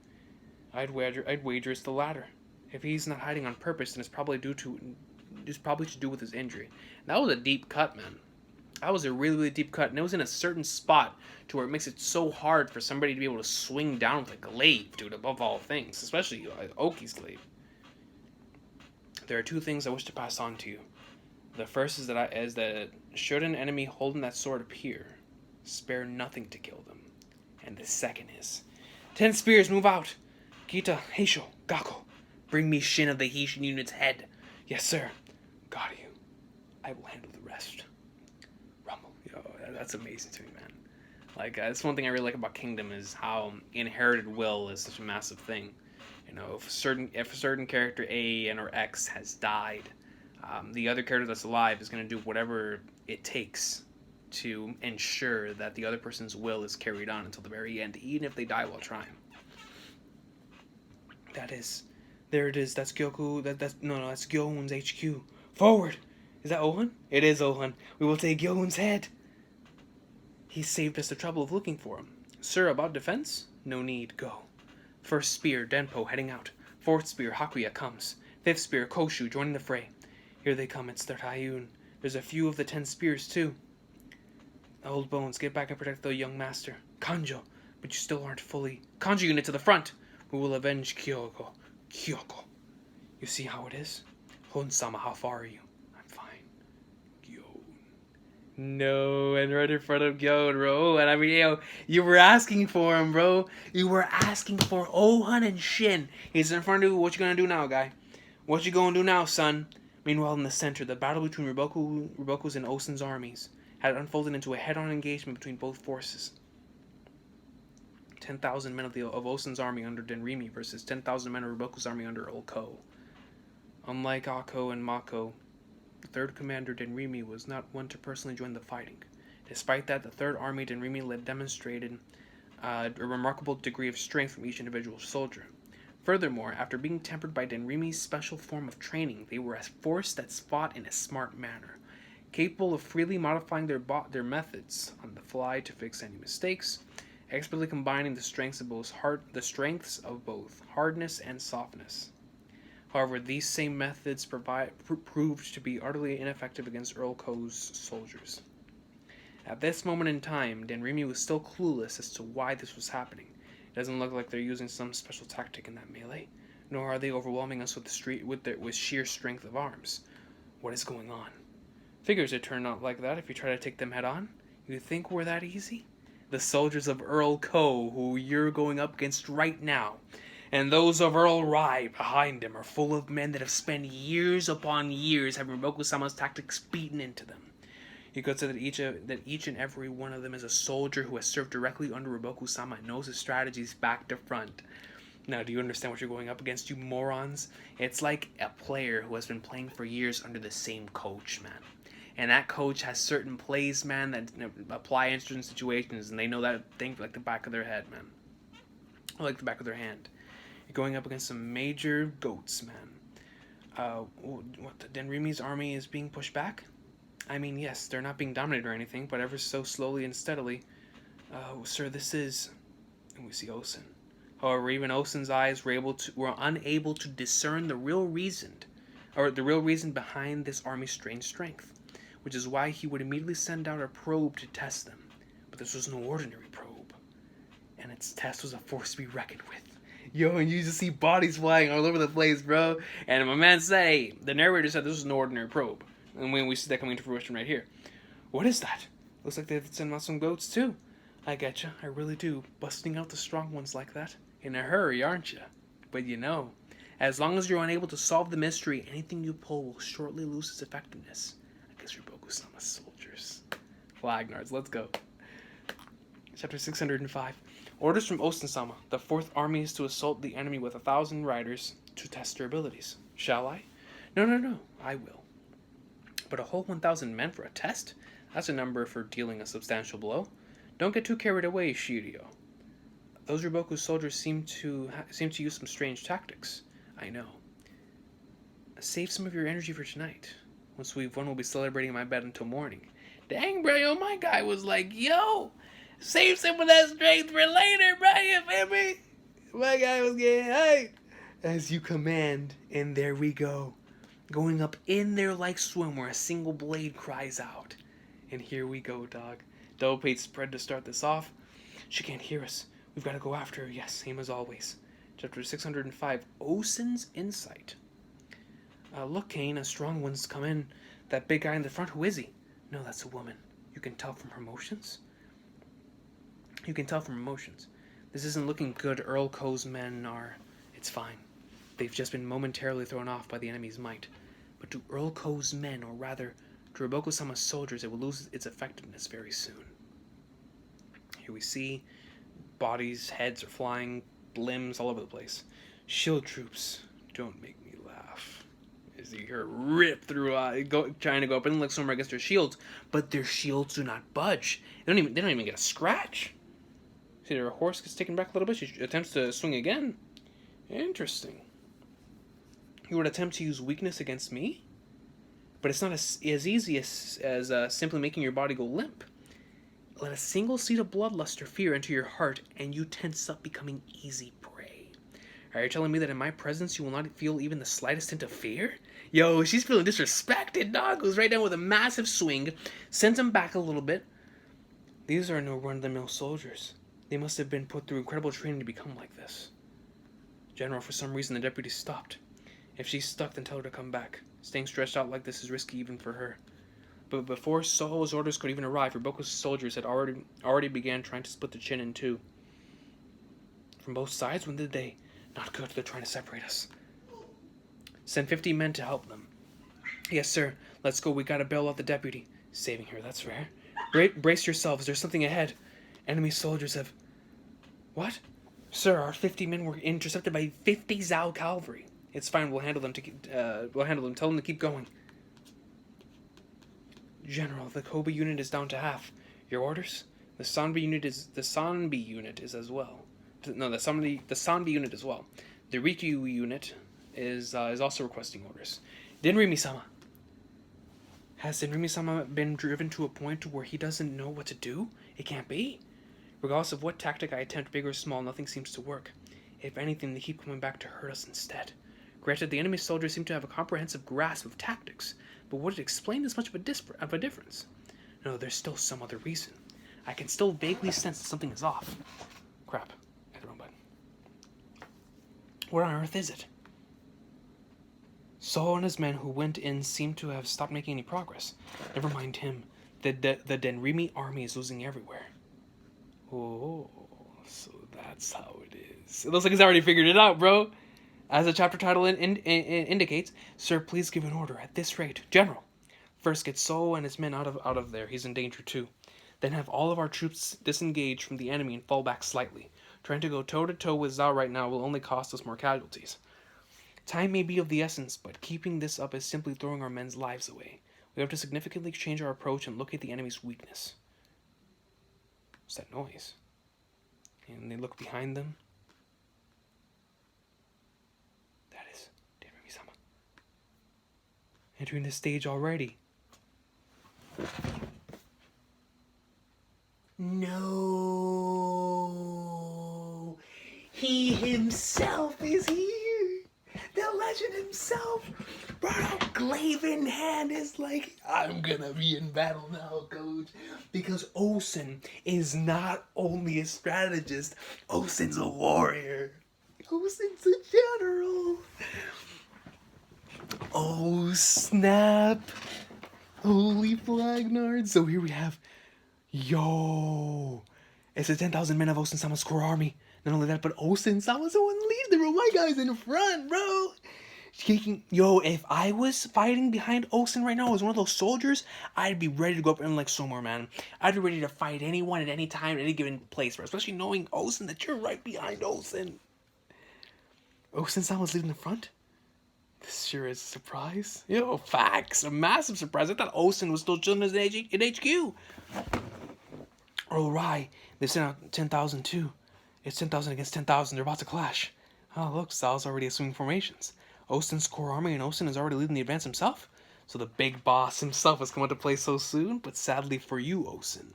I'd wager it's the latter. If he's not hiding on purpose, then it's probably to do with his injury. That was a deep cut, man. That was a really, really deep cut, and it was in a certain spot to where it makes it so hard for somebody to be able to swing down with a glaive, dude, above all things, especially Oki's glaive. There are two things I wish to pass on to you. The first is that should an enemy holding that sword appear, spare nothing to kill them. And the second is, 10 spears, move out! Kita, Heisho, Gakko, bring me Shin of the Heki unit's head. Yes, sir. Got you. I will handle the rest. Rumble. Yo, that's amazing to me, man. Like, that's one thing I really like about Kingdom is how inherited will is such a massive thing. You know, if a certain character A and or X has died, the other character that's alive is going to do whatever it takes to ensure that the other person's will is carried on until the very end, even if they die while trying. There it is. That's Gyoku. That's Gyou's HQ. Forward. Is that Ousen? It is Ousen. We will take Gyou's head. He saved us the trouble of looking for him. Sir, about defense? No need. Go. First spear, Denpo heading out. Fourth spear, Hakuya comes. Fifth spear, Koshu joining the fray. Here they come. It's their Taiyun. There's a few of the 10 spears too. Old bones, get back and protect the young master. Kanjo, but you still aren't fully. Kanjo unit to the front. We will avenge Kyoko. You see how it is? Hon-sama, how far are you? I'm fine. Gyou. No, and right in front of Gyou, bro. And I mean, you were asking for him, bro. You were asking for Ousen and Shin. He's in front of you. What you gonna do now, guy? What you gonna do now, son? Meanwhile, in the center, the battle between Riboku's and Ousen's armies had unfolded into a head-on engagement between both forces. 10,000 men of Ousen's army under Denrimi versus 10,000 men of Riboku's army under Ulko. Unlike Akko and Mako, the third commander Denrimi was not one to personally join the fighting. Despite that, the third army Denrimi led demonstrated a remarkable degree of strength from each individual soldier. Furthermore, after being tempered by Denrimi's special form of training, they were a force that fought in a smart manner, capable of freely modifying their methods on the fly to fix any mistakes, expertly combining the strengths of both hardness and softness. However, these same methods proved to be utterly ineffective against Earl Ko's soldiers. At this moment in time, Denrimi was still clueless as to why this was happening. It doesn't look like they're using some special tactic in that melee, nor are they overwhelming us with sheer strength of arms. What is going on? Figures it turned out like that if you try to take them head on. You think we're that easy? The soldiers of Earl Ko, who you're going up against right now, and those of Earl Rai behind him are full of men that have spent years upon years having Riboku-sama's tactics beaten into them. You could say that each and every one of them is a soldier who has served directly under Riboku-sama and knows his strategies back to front. Now, do you understand what you're going up against, you morons? It's like a player who has been playing for years under the same coach, man. And that coach has certain plays, man, that apply in certain situations, and they know that thing like the back of their head, man. Or like the back of their hand. You're going up against some major goats, man. The Denrimi's army is being pushed back? I mean, yes, they're not being dominated or anything, but ever so slowly and steadily. Sir, this is... And we see Ousen. However, even Ousen's eyes were unable to discern the real reason behind this army's strange strength, which is why he would immediately send out a probe to test them. But this was no ordinary probe, and its test was a force to be reckoned with. Yo, and you just see bodies flying all over the place, bro. And my man said, the narrator said this was no ordinary probe. And when we see that coming to fruition right here. What is that? Looks like they've sent out some goats too. I getcha, I really do. Busting out the strong ones like that. In a hurry, aren't you? But you know, as long as you're unable to solve the mystery, anything you pull will shortly lose its effectiveness against Riboku-sama's soldiers. Flagnards, let's go. Chapter 605. Orders from Ousen-sama. The 4th army is to assault the enemy with 1,000 riders to test their abilities. Shall I? No, I will. But a whole 1,000 men for a test? That's a number for dealing a substantial blow. Don't get too carried away, Shiryu. Those Ruboku soldiers seem to use some strange tactics. I know. Save some of your energy for tonight. Once we've won, we'll be celebrating in my bed until morning. Dang, bro, yo, my guy was like, yo, save some of that strength for later, bro, you feel me? My guy was getting hyped. As you command, and there we go. Going up in there like swim where a single blade cries out. And here we go, dog. Double plate spread to start this off. She can't hear us. We've got to go after her. Yes, same as always. Chapter 605, Ousen's Insight. Look, Kane, a strong one's come in. That big guy in the front, who is he? No, that's a woman. You can tell from her motions? You can tell from her motions. This isn't looking good. Earl Ko's men are... It's fine. They've just been momentarily thrown off by the enemy's might. But to Earl Ko's men, or rather, to Roboko-sama's soldiers, it will lose its effectiveness very soon. Here we see bodies, heads are flying, limbs all over the place. Shield troops, don't make me laugh. As you hear rip through, trying to go up and look somewhere against their shields, but their shields do not budge. They don't even get a scratch. See, their horse gets taken back a little bit. She attempts to swing again. Interesting. You would attempt to use weakness against me? But it's not as easy as simply making your body go limp. Let a single seed of bloodlust or fear enter your heart, and you tense up, becoming easy prey. Are you telling me that in my presence you will not feel even the slightest hint of fear? Yo, she's feeling disrespected, dog. Goes right down with a massive swing, sends him back a little bit. These are no run-of-the-mill soldiers. They must have been put through incredible training to become like this. General, for some reason the deputy stopped. If she's stuck, then tell her to come back. Staying stretched out like this is risky even for her. But before Soho's orders could even arrive, Roboko's soldiers had already began trying to split the Shin in two. From both sides? When did they? Not good, they're trying to separate us. Send 50 men to help them. Yes, sir. Let's go, we gotta bail out the deputy. Saving her, that's rare. Brace yourselves, there's something ahead. Enemy soldiers have... What? Sir, our 50 men were intercepted by 50 Zhao cavalry. It's fine, we'll handle them. Tell them to keep going. General, the Kobe unit is down to half. Your orders? The Sanbi unit is as well. No, the Sanbi unit as well. The Rikyu unit is also requesting orders. Denrimi-sama. Has Denrimi-sama been driven to a point where he doesn't know what to do? It can't be. Regardless of what tactic I attempt, big or small, nothing seems to work. If anything, they keep coming back to hurt us instead. Granted, the enemy soldiers seem to have a comprehensive grasp of tactics, but would it explain this much of a difference? No, there's still some other reason. I can still vaguely sense that something is off. Crap. I hit the wrong button. What on earth is it? Soho and his men who went in seem to have stopped making any progress. Never mind him. The Denrimi army is losing everywhere. Oh, so that's how it is. It looks like he's already figured it out, bro. As the chapter title indicates, sir, please give an order at this rate. General, first get Soho and his men out of there. He's in danger too. Then have all of our troops disengage from the enemy and fall back slightly. Trying to go toe-to-toe with Zhao right now will only cost us more casualties. Time may be of the essence, but keeping this up is simply throwing our men's lives away. We have to significantly change our approach and locate the enemy's weakness. What's that noise? And they look behind them. That is Denrimi-sama. Entering the stage already. No! He himself is here! The legend himself! Brought out glaive in hand is like, I'm gonna be in battle now, coach. Because Ousen is not only a strategist, Ousen's a warrior. Ousen's a general. Oh, snap. Holy flagnard. So here we have, yo. It's the 10,000 men of Ousen-sama's core army. Not only that, but Ousen-sama's the one leading the room. My guy's in front, bro. Yo, if I was fighting behind Ousen right now as one of those soldiers, I'd be ready to go up in like Somar, man. I'd be ready to fight anyone at any time, at any given place, bro. Especially knowing Ousen, that you're right behind Ousen. Ousen-sama's leading the front? This sure is a surprise. Yo, facts. A massive surprise. I thought Ousen was still chilling in HQ. Oh, right. They sent out 10,000 too. It's 10,000 against 10,000. They're about to clash. Oh, look, Sal's already assuming formations. Ousen's core army, and Ousen is already leading the advance himself. So the big boss himself has come into play so soon, but sadly for you, Ousen.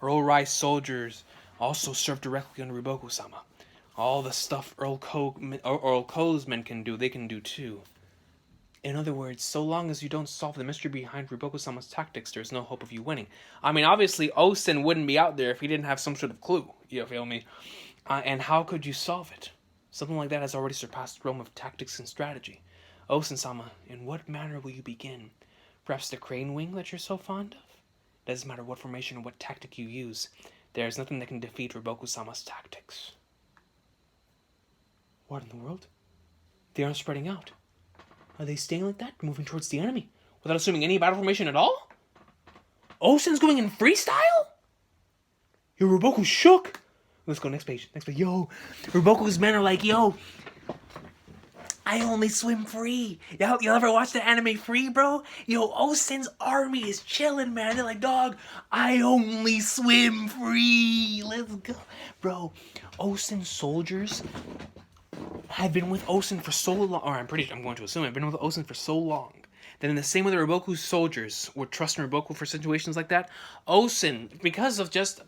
Earl Rice soldiers also serve directly under Riboku-sama. All the stuff Earl Ko's men can do, they can do too. In other words, so long as you don't solve the mystery behind Riboku-sama's tactics, there's no hope of you winning. I mean, obviously, Ousen wouldn't be out there if he didn't have some sort of clue. You feel me? And how could you solve it? Something like that has already surpassed the realm of tactics and strategy. Ousen-sama, in what manner will you begin? Perhaps the crane wing that you're so fond of? It doesn't matter what formation or what tactic you use. There is nothing that can defeat Riboku-sama's tactics. What in the world? They aren't spreading out. Are they staying like that, moving towards the enemy, without assuming any battle formation at all? Ousen's going in freestyle? Yo, Riboku's shook. Let's go, next page. Yo, Riboku's men are like, yo, I only swim free. Y'all ever watch the anime Free, bro? Yo, Ousen's army is chilling, man. They're like, dog, I only swim free. Let's go. Bro, Ousen's soldiers have been with Ousen for so long, or I'm going to assume I've been with Ousen for so long, that in the same way that Riboku's soldiers would trust in Riboku for situations like that, Ousen, because of just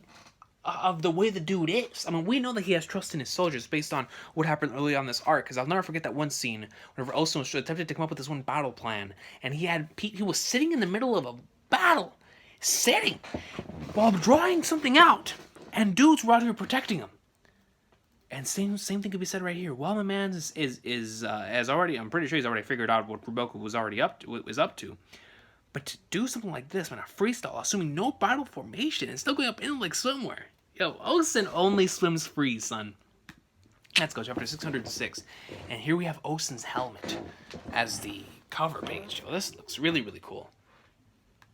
of the way the dude is, I mean, we know that he has trust in his soldiers based on what happened early on this arc, because I'll never forget that one scene whenever Ousen was attempted to come up with this one battle plan, and he was sitting in the middle of a battle, while drawing something out, and dudes were out here protecting him. And same thing could be said right here. While my man has already, I'm pretty sure he's already figured out what Riboku was up to. But to do something like this, man, a freestyle, assuming no battle formation, and still going up in like somewhere. Yo, Ousen only swims free, son. Let's go, chapter 606. And here we have Ousen's helmet as the cover page. Yo, this looks really, really cool.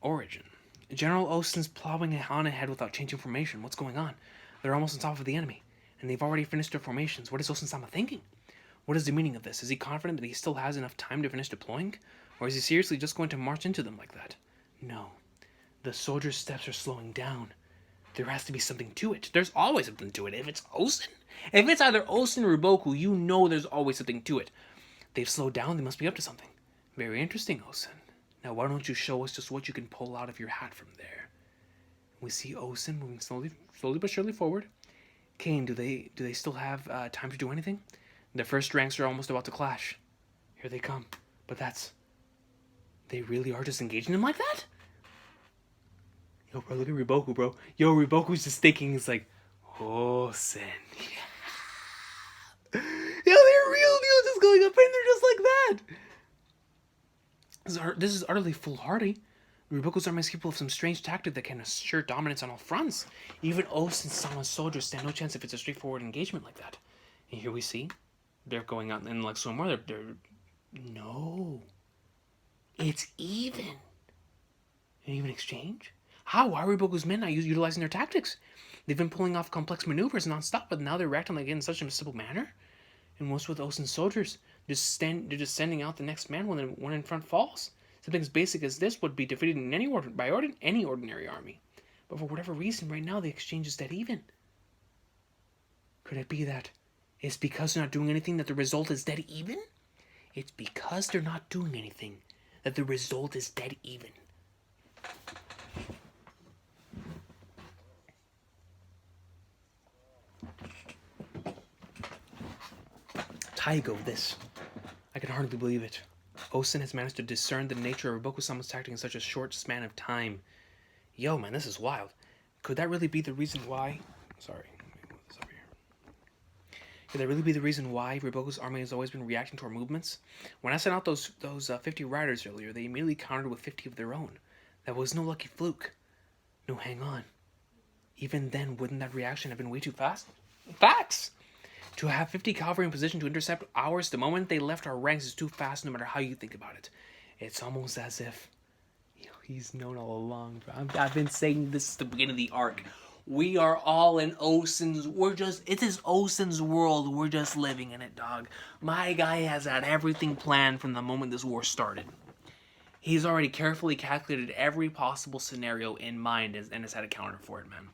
Origin. General Ousen's plowing on ahead without changing formation. What's going on? They're almost on top of the enemy. And they've already finished their formations. What is Ousen-sama thinking? What is the meaning of this? Is he confident that he still has enough time to finish deploying? Or is he seriously just going to march into them like that? No. The soldiers' steps are slowing down. There has to be something to it. There's always something to it. If it's Ousen, if it's either Ousen or Riboku, you know there's always something to it. They've slowed down. They must be up to something. Very interesting, Ousen. Now, why don't you show us just what you can pull out of your hat from there? We see Ousen moving slowly but surely forward. Kane, do they still have time to do anything? The first ranks are almost about to clash. Here they come. But they really are just engaging them like that? Yo, bro, look at Riboku, bro. Yo, Riboku's just thinking, he's like, Ousen. Yeah. Yo, they're real deal just going up in there just like that. This is utterly foolhardy. Riboku's army is capable of some strange tactic that can assure dominance on all fronts. Even Ousen-sama's soldiers stand no chance if it's a straightforward engagement like that. And here we see, they're going out and like somewhere, no. It's even. An even exchange? How? Why are Riboku's men not utilizing their tactics? They've been pulling off complex maneuvers non-stop, but now they're reacting like in such a simple manner. And what's with Ousen's soldiers? They're just sending out the next man when one in front falls. Something as basic as this would be defeated in any ordinary army. But for whatever reason, right now the exchange is dead even. Could it be that it's because they're not doing anything that the result is dead even? It's because they're not doing anything that the result is dead even. Taigo, this. I can hardly believe it. Ousen has managed to discern the nature of Riboku-sama's tactic in such a short span of time. Yo, man, this is wild. Could that really be the reason why... Sorry, let me move this over here. Could that really be the reason why Riboku's army has always been reacting to our movements? When I sent out those 50 riders earlier, they immediately countered with 50 of their own. That was no lucky fluke. No, hang on. Even then, wouldn't that reaction have been way too fast? Facts! To have 50 cavalry in position to intercept ours the moment they left our ranks is too fast no matter how you think about it. It's almost as if... he's known all along, bro. I've been saying this at the beginning of the arc. We are all in Ousen's. It is Ousen's world. We're just living in it, dog. My guy has had everything planned from the moment this war started. He's already carefully calculated every possible scenario in mind and has had a counter for it, man.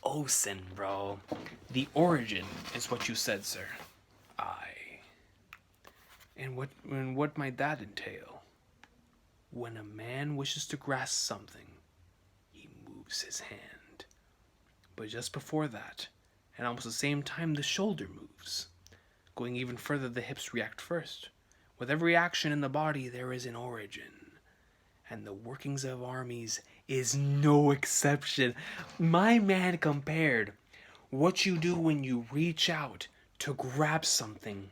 Ousen, bro. The origin is what you said, sir. Aye. And what might that entail? When a man wishes to grasp something, he moves his hand. But just before that, at almost the same time, the shoulder moves. Going even further, the hips react first. With every action in the body, there is an origin. And the workings of armies is no exception. My man compared what you do when you reach out to grab something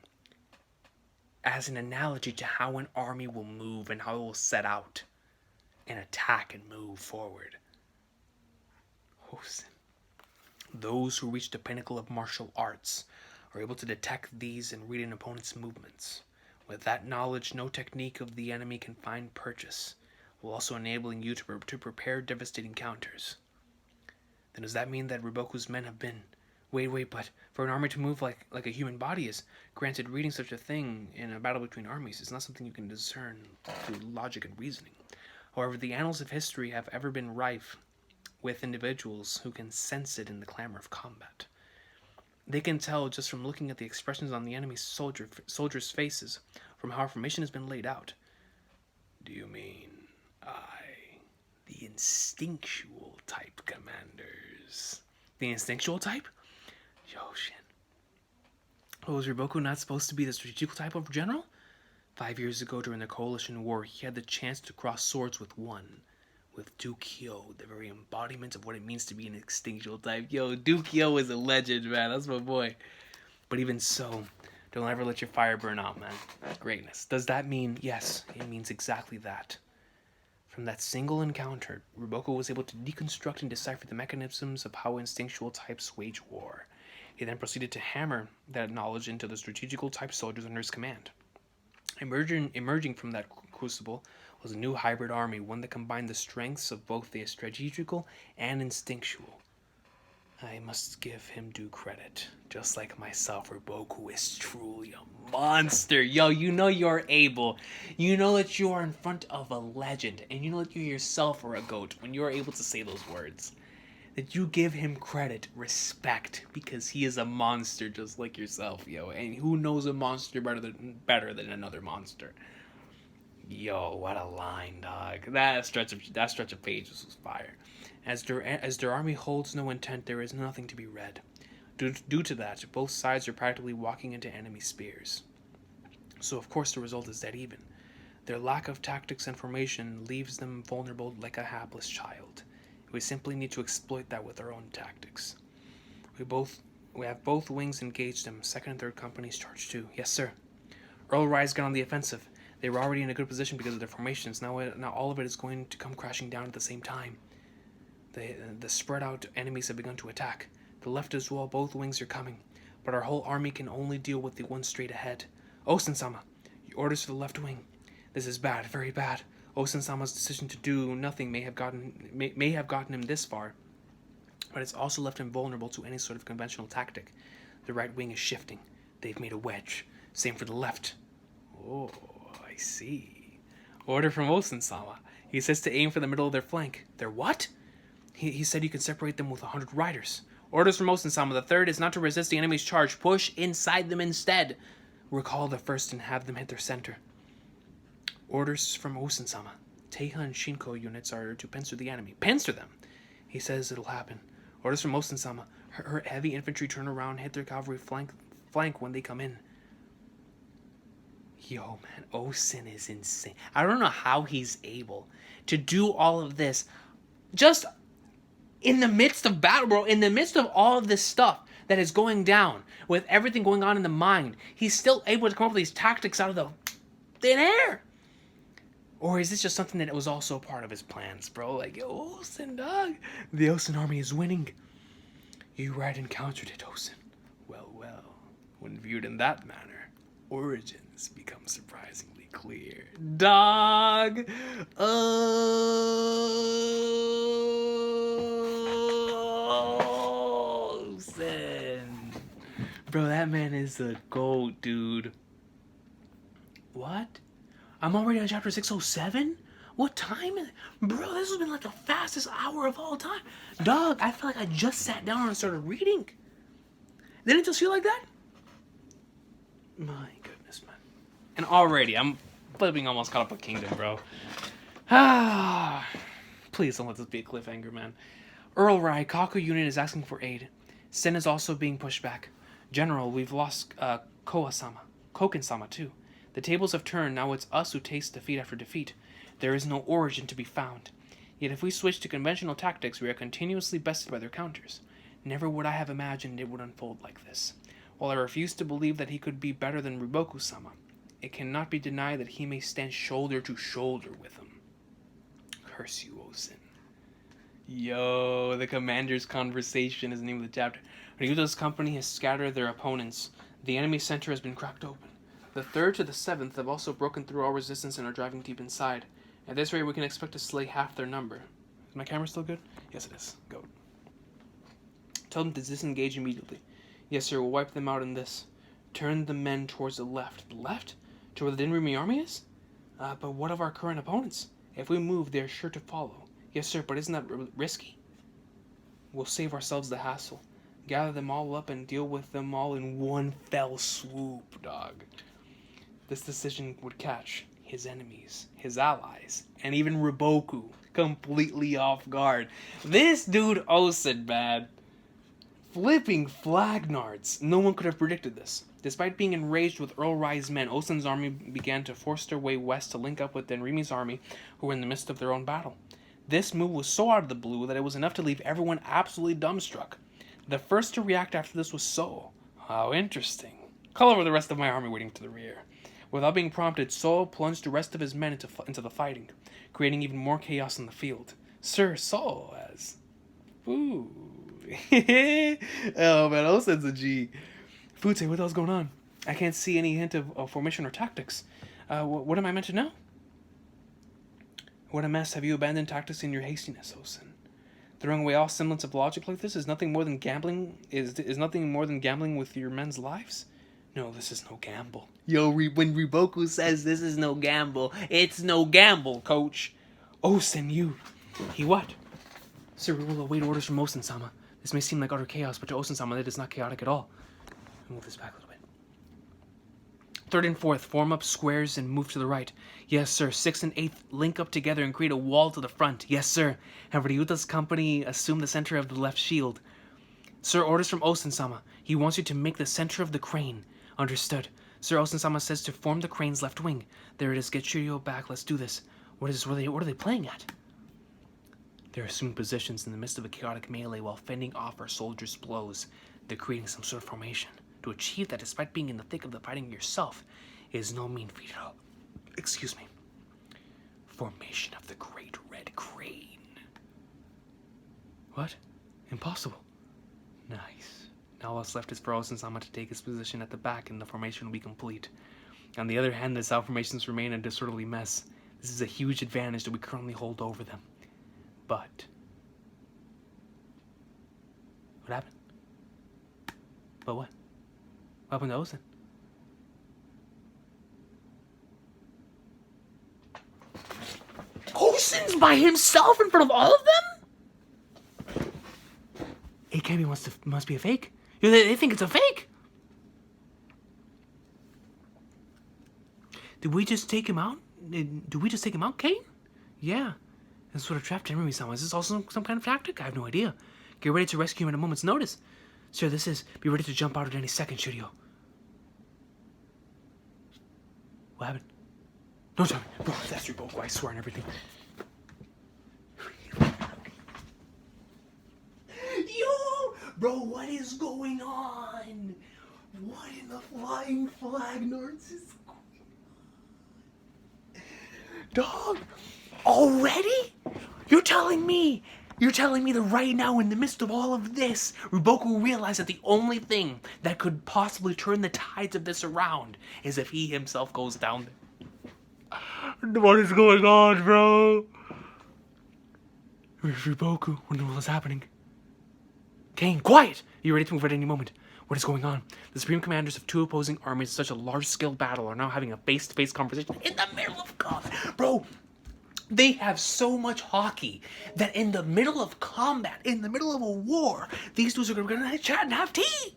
as an analogy to how an army will move and how it will set out and attack and move forward. Ousen. Those who reach the pinnacle of martial arts are able to detect these and read an opponent's movements. With that knowledge, no technique of the enemy can find purchase, while also enabling you to prepare devastating counters. Then does that mean that Riboku's men have been... Wait, but for an army to move like a human body is, granted, reading such a thing in a battle between armies is not something you can discern through logic and reasoning. However, the annals of history have ever been rife with individuals who can sense it in the clamor of combat. They can tell just from looking at the expressions on the enemy's soldiers' faces, from how formation has been laid out. Do you mean the instinctual type commanders? The instinctual type? Yo, Shin. Oh, was Riboku not supposed to be the strategical type of general? 5 years ago during the Coalition War, he had the chance to cross swords with Gyou, the very embodiment of what it means to be an instinctual type. Yo, Gyou is a legend, man. That's my boy. But even so, don't ever let your fire burn out, man. Greatness. Does that mean? Yes, it means exactly that. From that single encounter, Riboku was able to deconstruct and decipher the mechanisms of how instinctual types wage war. He then proceeded to hammer that knowledge into the strategical type soldiers under his command. Emerging from that crucible was a new hybrid army, one that combined the strengths of both the strategical and instinctual. I must give him due credit. Just like myself, Riboku is truly a monster. Yo, you know you're able. You know that you are in front of a legend. And you know that you yourself are a goat when you are able to say those words. That you give him credit, respect, because he is a monster just like yourself, yo. And who knows a monster better than another monster? Yo, what a line, dog. That stretch of pages was fire. As their army holds no intent, there is nothing to be read. Due to that, both sides are practically walking into enemy spears. So of course the result is dead even. Their lack of tactics and formation leaves them vulnerable like a hapless child. We simply need to exploit that with our own tactics. We have both wings engaged them. 2nd and 3rd companies charged too. Yes, sir. Earl Rise got on the offensive. They were already in a good position because of their formations. Now all of it is going to come crashing down at the same time. The spread out enemies have begun to attack. The left as well, both wings are coming. But our whole army can only deal with the one straight ahead. Ousen-sama, your orders for the left wing. This is bad, very bad. Ousen-sama's decision to do nothing may have gotten him this far, but it's also left him vulnerable to any sort of conventional tactic. The right wing is shifting. They've made a wedge. Same for the left. Oh, I see. Order from Ousen-sama. He says to aim for the middle of their flank. Their what? He said you can separate them with 100 riders. Orders from Ousen-sama. The 3rd is not to resist the enemy's charge. Push inside them instead. Recall the 1st and have them hit their center. Orders from Ousen-sama. Teiha and Shinko units are to pincer the enemy. Pincer them! He says it'll happen. Orders from Ousen-sama. Her heavy infantry turn around, hit their cavalry flank when they come in. Yo, man, Ousen is insane. I don't know how he's able to do all of this just in the midst of battle, bro. In the midst of all of this stuff that is going down, with everything going on in the mind, he's still able to come up with these tactics out of the thin air. Or is this just something that was also part of his plans, bro? Like, yo, Ousen, dog. The Ousen army is winning. You right encountered it, Ousen. Well. When viewed in that manner, origins become surprisingly clear. Dog! Bro, that man is the GOAT, dude. What? I'm already on chapter 607? What time is it? Bro, this has been like the fastest hour of all time. Dog, I feel like I just sat down and started reading. Didn't it just feel like that? My goodness, man. And already, I'm flipping almost caught up with Kingdom, bro. Ah, please don't let this be a cliffhanger, man. Earl Raikaku unit is asking for aid. Sen is also being pushed back. General, we've lost Koken-sama too. The tables have turned, now it's us who taste defeat after defeat. There is no origin to be found. Yet if we switch to conventional tactics, we are continuously bested by their counters. Never would I have imagined it would unfold like this. While I refuse to believe that he could be better than Riboku-sama, it cannot be denied that he may stand shoulder to shoulder with him. Curse you, Ousen. Yo, the commander's conversation is the name of the chapter. Ryuta's company has scattered their opponents. The enemy center has been cracked open. The 3rd to the 7th have also broken through all resistance and are driving deep inside. At this rate, we can expect to slay half their number. Is my camera still good? Yes, it is. Go. Tell them to disengage immediately. Yes, sir, we'll wipe them out in this. Turn the men towards the left. The left? To where the Dinrimi army is? But what of our current opponents? If we move, they are sure to follow. Yes, sir, but isn't that risky? We'll save ourselves the hassle. Gather them all up and deal with them all in one fell swoop, dog. This decision would catch his enemies, his allies, and even Riboku completely off guard. This dude Ousen, man. Flipping flagnards. No one could have predicted this. Despite being enraged with Earl Rai's men, Ousen's army began to force their way west to link up with Denrimi's army, who were in the midst of their own battle. This move was so out of the blue that it was enough to leave everyone absolutely dumbstruck. The first to react after this was So. How interesting. Call over the rest of my army waiting to the rear. Without being prompted, So plunged the rest of his men into the fighting, creating even more chaos in the field. Sir So as... Ooh. Oh man, Ousen's a G. Fute, what the hell's going on? I can't see any hint of formation or tactics. What am I meant to know? What a mess. Have you abandoned tactics in your hastiness, Ousen? Throwing away all semblance of logic like this is nothing more than gambling. Is nothing more than gambling with your men's lives? No, this is no gamble. Yo, when Riboku says this is no gamble, it's no gamble, coach. Ousen, you. He what? Sir, we will await orders from Ousen-sama. This may seem like utter chaos, but to Ousen-sama, it is not chaotic at all. Move this back a little bit. 3rd and 4th, form up squares and move to the right. Yes, sir. 6th and 8th, link up together and create a wall to the front. Yes, sir. Have Ryuta's company assume the center of the left shield. Sir, orders from Ousen-sama. He wants you to make the center of the crane. Understood. Sir, Ousen-sama says to form the crane's left wing. There it is. Get Shiryu back. Let's do this. What are they playing at? They're assuming positions in the midst of a chaotic melee while fending off our soldiers' blows. They're creating some sort of formation. To achieve that, despite being in the thick of the fighting yourself, is no mean feat at all. Excuse me. Formation of the Great Red Crane. What? Impossible. Nice. Now all that's left is for Ousen-sama to take his position at the back and the formation will be complete. On the other hand, the south formations remain a disorderly mess. This is a huge advantage that we currently hold over them. But... what happened? But what? What happened to Ousen? Ousen's by himself in front of all of them? AKB must be a fake. They think it's a fake. Did we just take him out? Kane? Yeah. This sort of trapped Denrimi-sama. Is this also some kind of tactic? I have no idea. Get ready to rescue him at a moment's notice. Sir, this is. Be ready to jump out at any second, Shiryu. What happened? Don't tell me. Bro, that's your Riboku, I swear on everything. Yo! Bro, what is going on? What in the flying flag Nords is going on? Dog! Already? You're telling me that right now, in the midst of all of this, Riboku realized that the only thing that could possibly turn the tides of this around is if he himself goes down there. What is going on, bro? Where's Riboku when all this is happening? Kane, quiet! You're ready to move at any moment. What is going on? The supreme commanders of two opposing armies in such a large-scale battle are now having a face-to-face conversation in the middle of combat. Bro, they have so much hockey that in the middle of combat, in the middle of a war, these dudes are going to chat and have tea.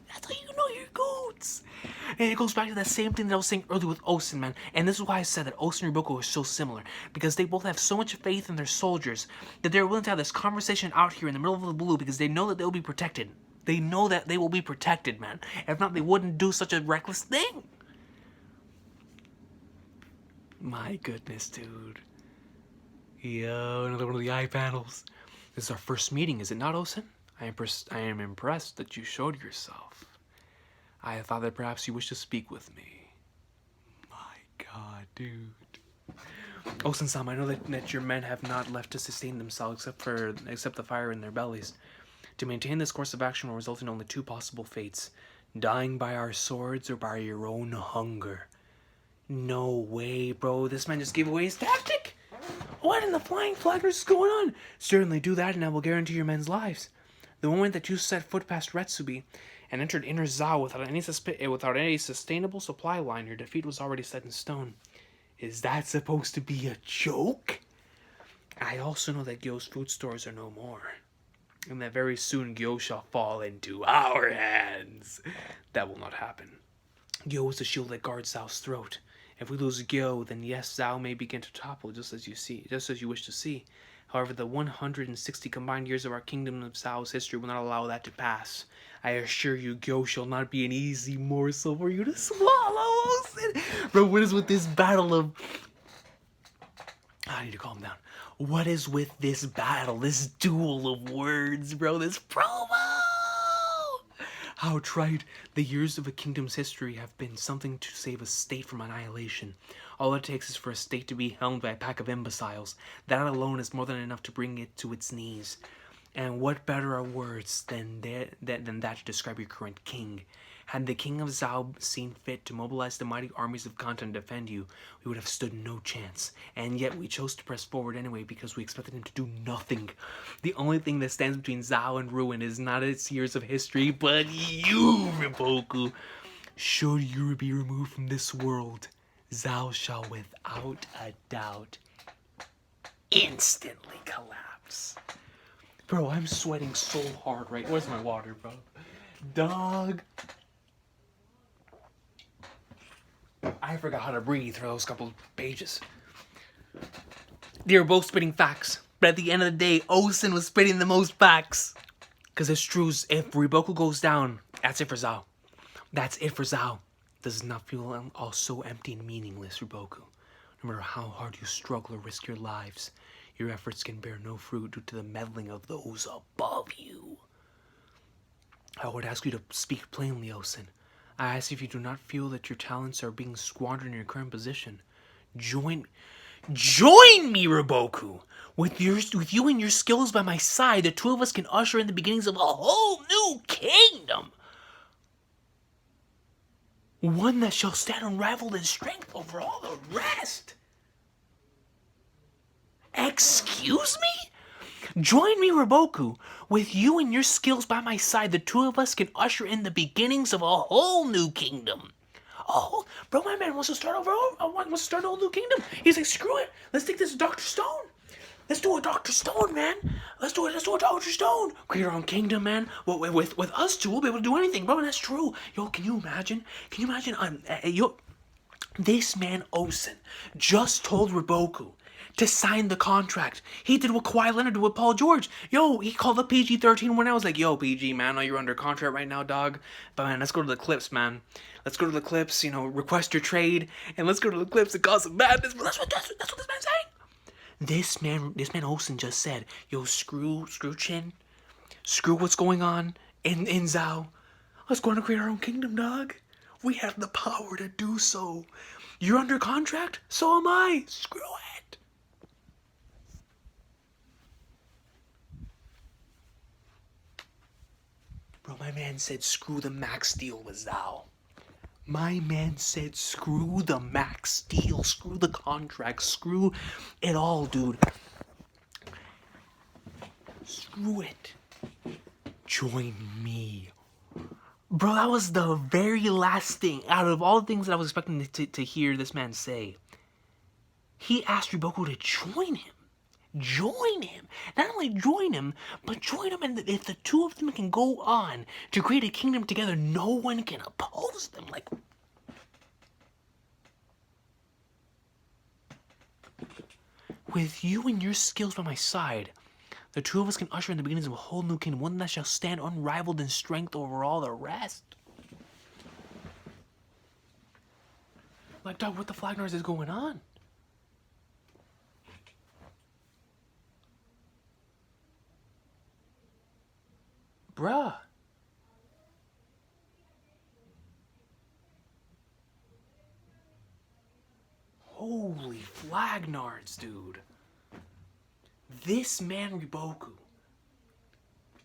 That's how you know you're goats. And it goes back to that same thing that I was saying earlier with Ousen, man. And this is why I said that Ousen and Recon are so similar. Because they both have so much faith in their soldiers that they're willing to have this conversation out here in the middle of the blue because they know that they'll be protected. They know that they will be protected, man. If not, they wouldn't do such a reckless thing. My goodness, dude. Yo, another one of the eye panels. This is our first meeting, is it not, Ousen? I am impressed that you showed yourself. I thought that perhaps you wished to speak with me. My god, dude. Ousen-sama, I know that your men have not left to sustain themselves except the fire in their bellies. To maintain this course of action will result in only two possible fates. Dying by our swords or by your own hunger. No way, bro. This man just gave away his tactic. What in the flying flaggers is going on? Certainly do that and I will guarantee your men's lives. The moment that you set foot past Retsubi and entered Inner Zao without any sustainable supply line, your defeat was already set in stone. Is that supposed to be a joke? I also know that Gyou's food stores are no more. And that very soon Gyou shall fall into our hands. That will not happen. Gyou is the shield that guards Zao's throat. If we lose Gyou, then yes, Zao may begin to topple just as you wish to see. However, the 160 combined years of our kingdom of Zao's history will not allow that to pass. I assure you, Gyou shall not be an easy morsel for you to swallow. Bro, what is with this battle of... I need to calm down. What is with this battle, this duel of words, bro? This promo! How trite. The years of a kingdom's history have been something to save a state from annihilation. All it takes is for a state to be helmed by a pack of imbeciles. That alone is more than enough to bring it to its knees. And what better are words than that to describe your current king? Had the king of Zao seen fit to mobilize the mighty armies of Kanta and defend you, we would have stood no chance. And yet we chose to press forward anyway because we expected him to do nothing. The only thing that stands between Zao and ruin is not its years of history, but you, Riboku. Should you be removed from this world, Zao shall without a doubt instantly collapse. Bro, I'm sweating so hard right. Where's my water, bro? Dog. I forgot how to breathe for those couple pages. They were both spitting facts, but at the end of the day, Ousen was spitting the most facts. Because it's true, if Riboku goes down, that's it for Zao. That's it for Zao. Does it not feel all so empty and meaningless, Riboku? No matter how hard you struggle or risk your lives, your efforts can bear no fruit due to the meddling of those above you. I would ask you to speak plainly, Ousen. I ask if you do not feel that your talents are being squandered in your current position. Join me, Riboku! With you and your skills by my side, the two of us can usher in the beginnings of a whole new kingdom. One that shall stand unrivaled in strength over all the rest. Excuse me? Join me, Riboku. With you and your skills by my side, the two of us can usher in the beginnings of a whole new kingdom. Oh, bro, my man wants to start over. Wants to start a whole new kingdom. He's like, screw it. Let's take this to Dr. Stone. Let's do a Dr. Stone, man. Let's do a Dr. Stone. Create our own kingdom, man. Well, with us two, we'll be able to do anything, bro. And that's true. Yo, can you imagine? This man Ousen just told Riboku to sign the contract. He did what Kawhi Leonard did with Paul George. Yo, he called up PG-13 when I was like, yo, PG, man, I know you're under contract right now, dog. But, man, let's go to the Clips, man. Let's go to the Clips, request your trade, and let's go to the Clips and cause some madness. But that's what this man's saying. This man Ousen just said, yo, screw Shin. Screw what's going on in Zao. Let's go and create our own kingdom, dog. We have the power to do so. You're under contract? So am I. Screw it. Bro, my man said screw the max deal with Zao. My man said screw the max deal, screw the contract, screw it all, dude. Screw it. join me. Bro, that was the very last thing out of all the things that I was expecting to hear this man say. He asked Riboku to join him. Join him. Not only join him, but join him, and if the two of them can go on to create a kingdom together, no one can oppose them. Like, with you and your skills by my side, the two of us can usher in the beginnings of a whole new kingdom, one that shall stand unrivaled in strength over all the rest. Like, dog, what the Flagnars is going on? Bruh. Holy Flagnards, dude. This man Riboku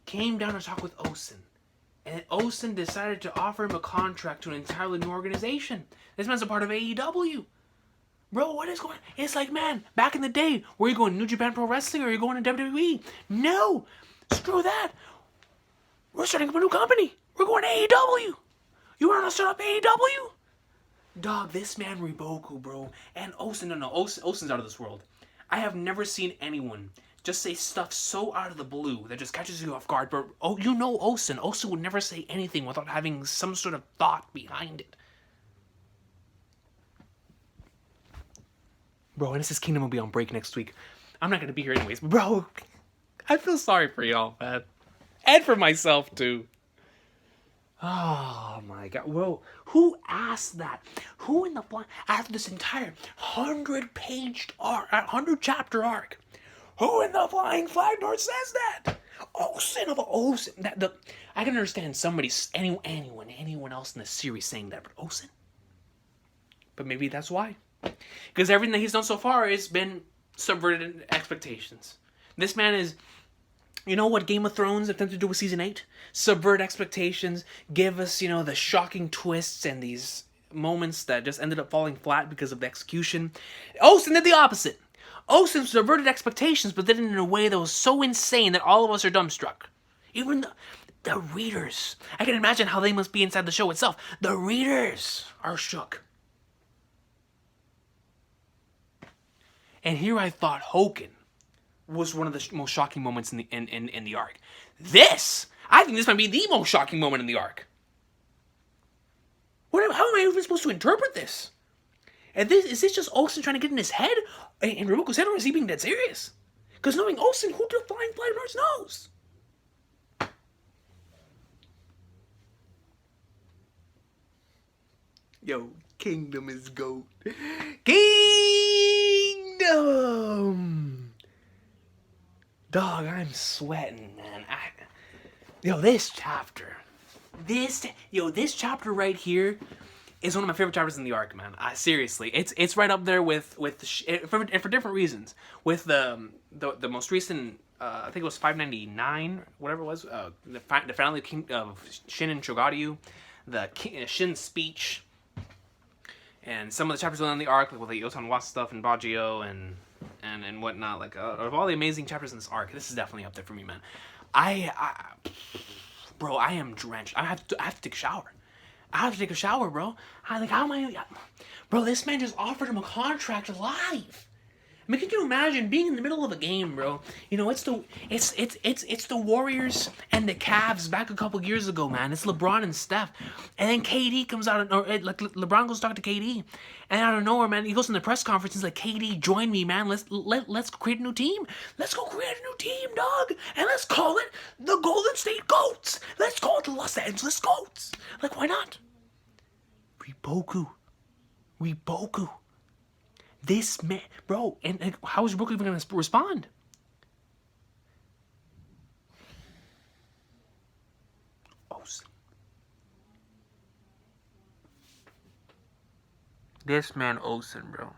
came down to talk with Ousen. And Ousen decided to offer him a contract to an entirely new organization. This man's a part of AEW. Bro, what is going on? It's like, man, back in the day, were you going to New Japan Pro Wrestling or are you going to WWE? No! Screw that! We're starting up a new company. We're going to AEW. You want to start up AEW? Dog, this man Riboku, bro. And Ousen, no, Ousen's out of this world. I have never seen anyone just say stuff so out of the blue that just catches you off guard. But, oh, you know Ousen. Ousen would never say anything without having some sort of thought behind it. Bro, and this Kingdom will be on break next week. I'm not going to be here anyways. Bro, I feel sorry for y'all, man. And for myself, too. Oh, my God. Whoa. Who asked that? Who in the blind, after this entire 100-page arc, 100-chapter arc, who in the flying flag north says that? Ousen of Ousen. I can understand anyone else in the series saying that, but Ousen? But maybe that's why. Because everything that he's done so far has been subverted expectations. This man is... You know what Game of Thrones attempted to do with Season 8? Subvert expectations, give us, the shocking twists and these moments that just ended up falling flat because of the execution. Ousen did the opposite. Ousen subverted expectations, but did it in a way that was so insane that all of us are dumbstruck. Even the readers. I can imagine how they must be inside the show itself. The readers are shook. And here I thought Hoken was one of the most shocking moments in the arc. I think this might be the most shocking moment in the arc. How am I even supposed to interpret this? And is this just Ousen trying to get in his head, in Riboku's head, or is he being dead serious? Because knowing Ousen, who the Flying Flagnards knows? Yo, Kingdom is GOAT. Kingdom! Dog, I'm sweating, man. This chapter right here is one of my favorite chapters in the arc, man. Seriously, it's right up there with for different reasons. With the most recent, I think it was 599, whatever it was, the finale of Shin and Chogaryu, Shin's speech, and some of the chapters within the arc, like with the Yotan Watts stuff and Baggio and whatnot. Like, of all the amazing chapters in this arc, this is definitely up there for me, man. Bro, I am drenched. I have to take a shower. Bro. Bro, this man just offered him a contract live. I mean, can you imagine being in the middle of a game, bro? It's the Warriors and the Cavs back a couple years ago, man. It's LeBron and Steph, and then KD comes out, LeBron goes to talk to KD, and out of nowhere, man, he goes in the press conference. He's like, "KD, join me, man. Let's create a new team. Let's go create a new team, dog, and let's call it the Golden State Goats. Let's call it the Los Angeles Goats. Like, why not?" Riboku. This man, bro, and how is Riboku even going to respond? Ousen. This man Ousen, bro.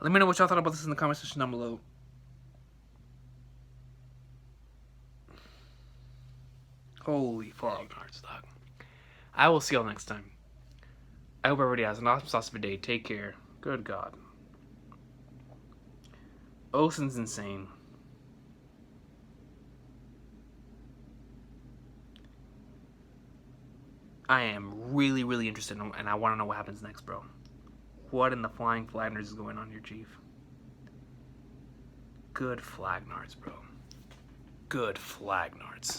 Let me know what y'all thought about this in the comment section down below. Holy Flagnards, dog. I will see y'all next time. I hope everybody has an awesome sauce of a day. Take care. Good God. Ousen's insane. I am really, really interested in, and I want to know what happens next, bro. What in the flying Flanders is going on here, Chief? Good flagnards, bro. Good flagnards.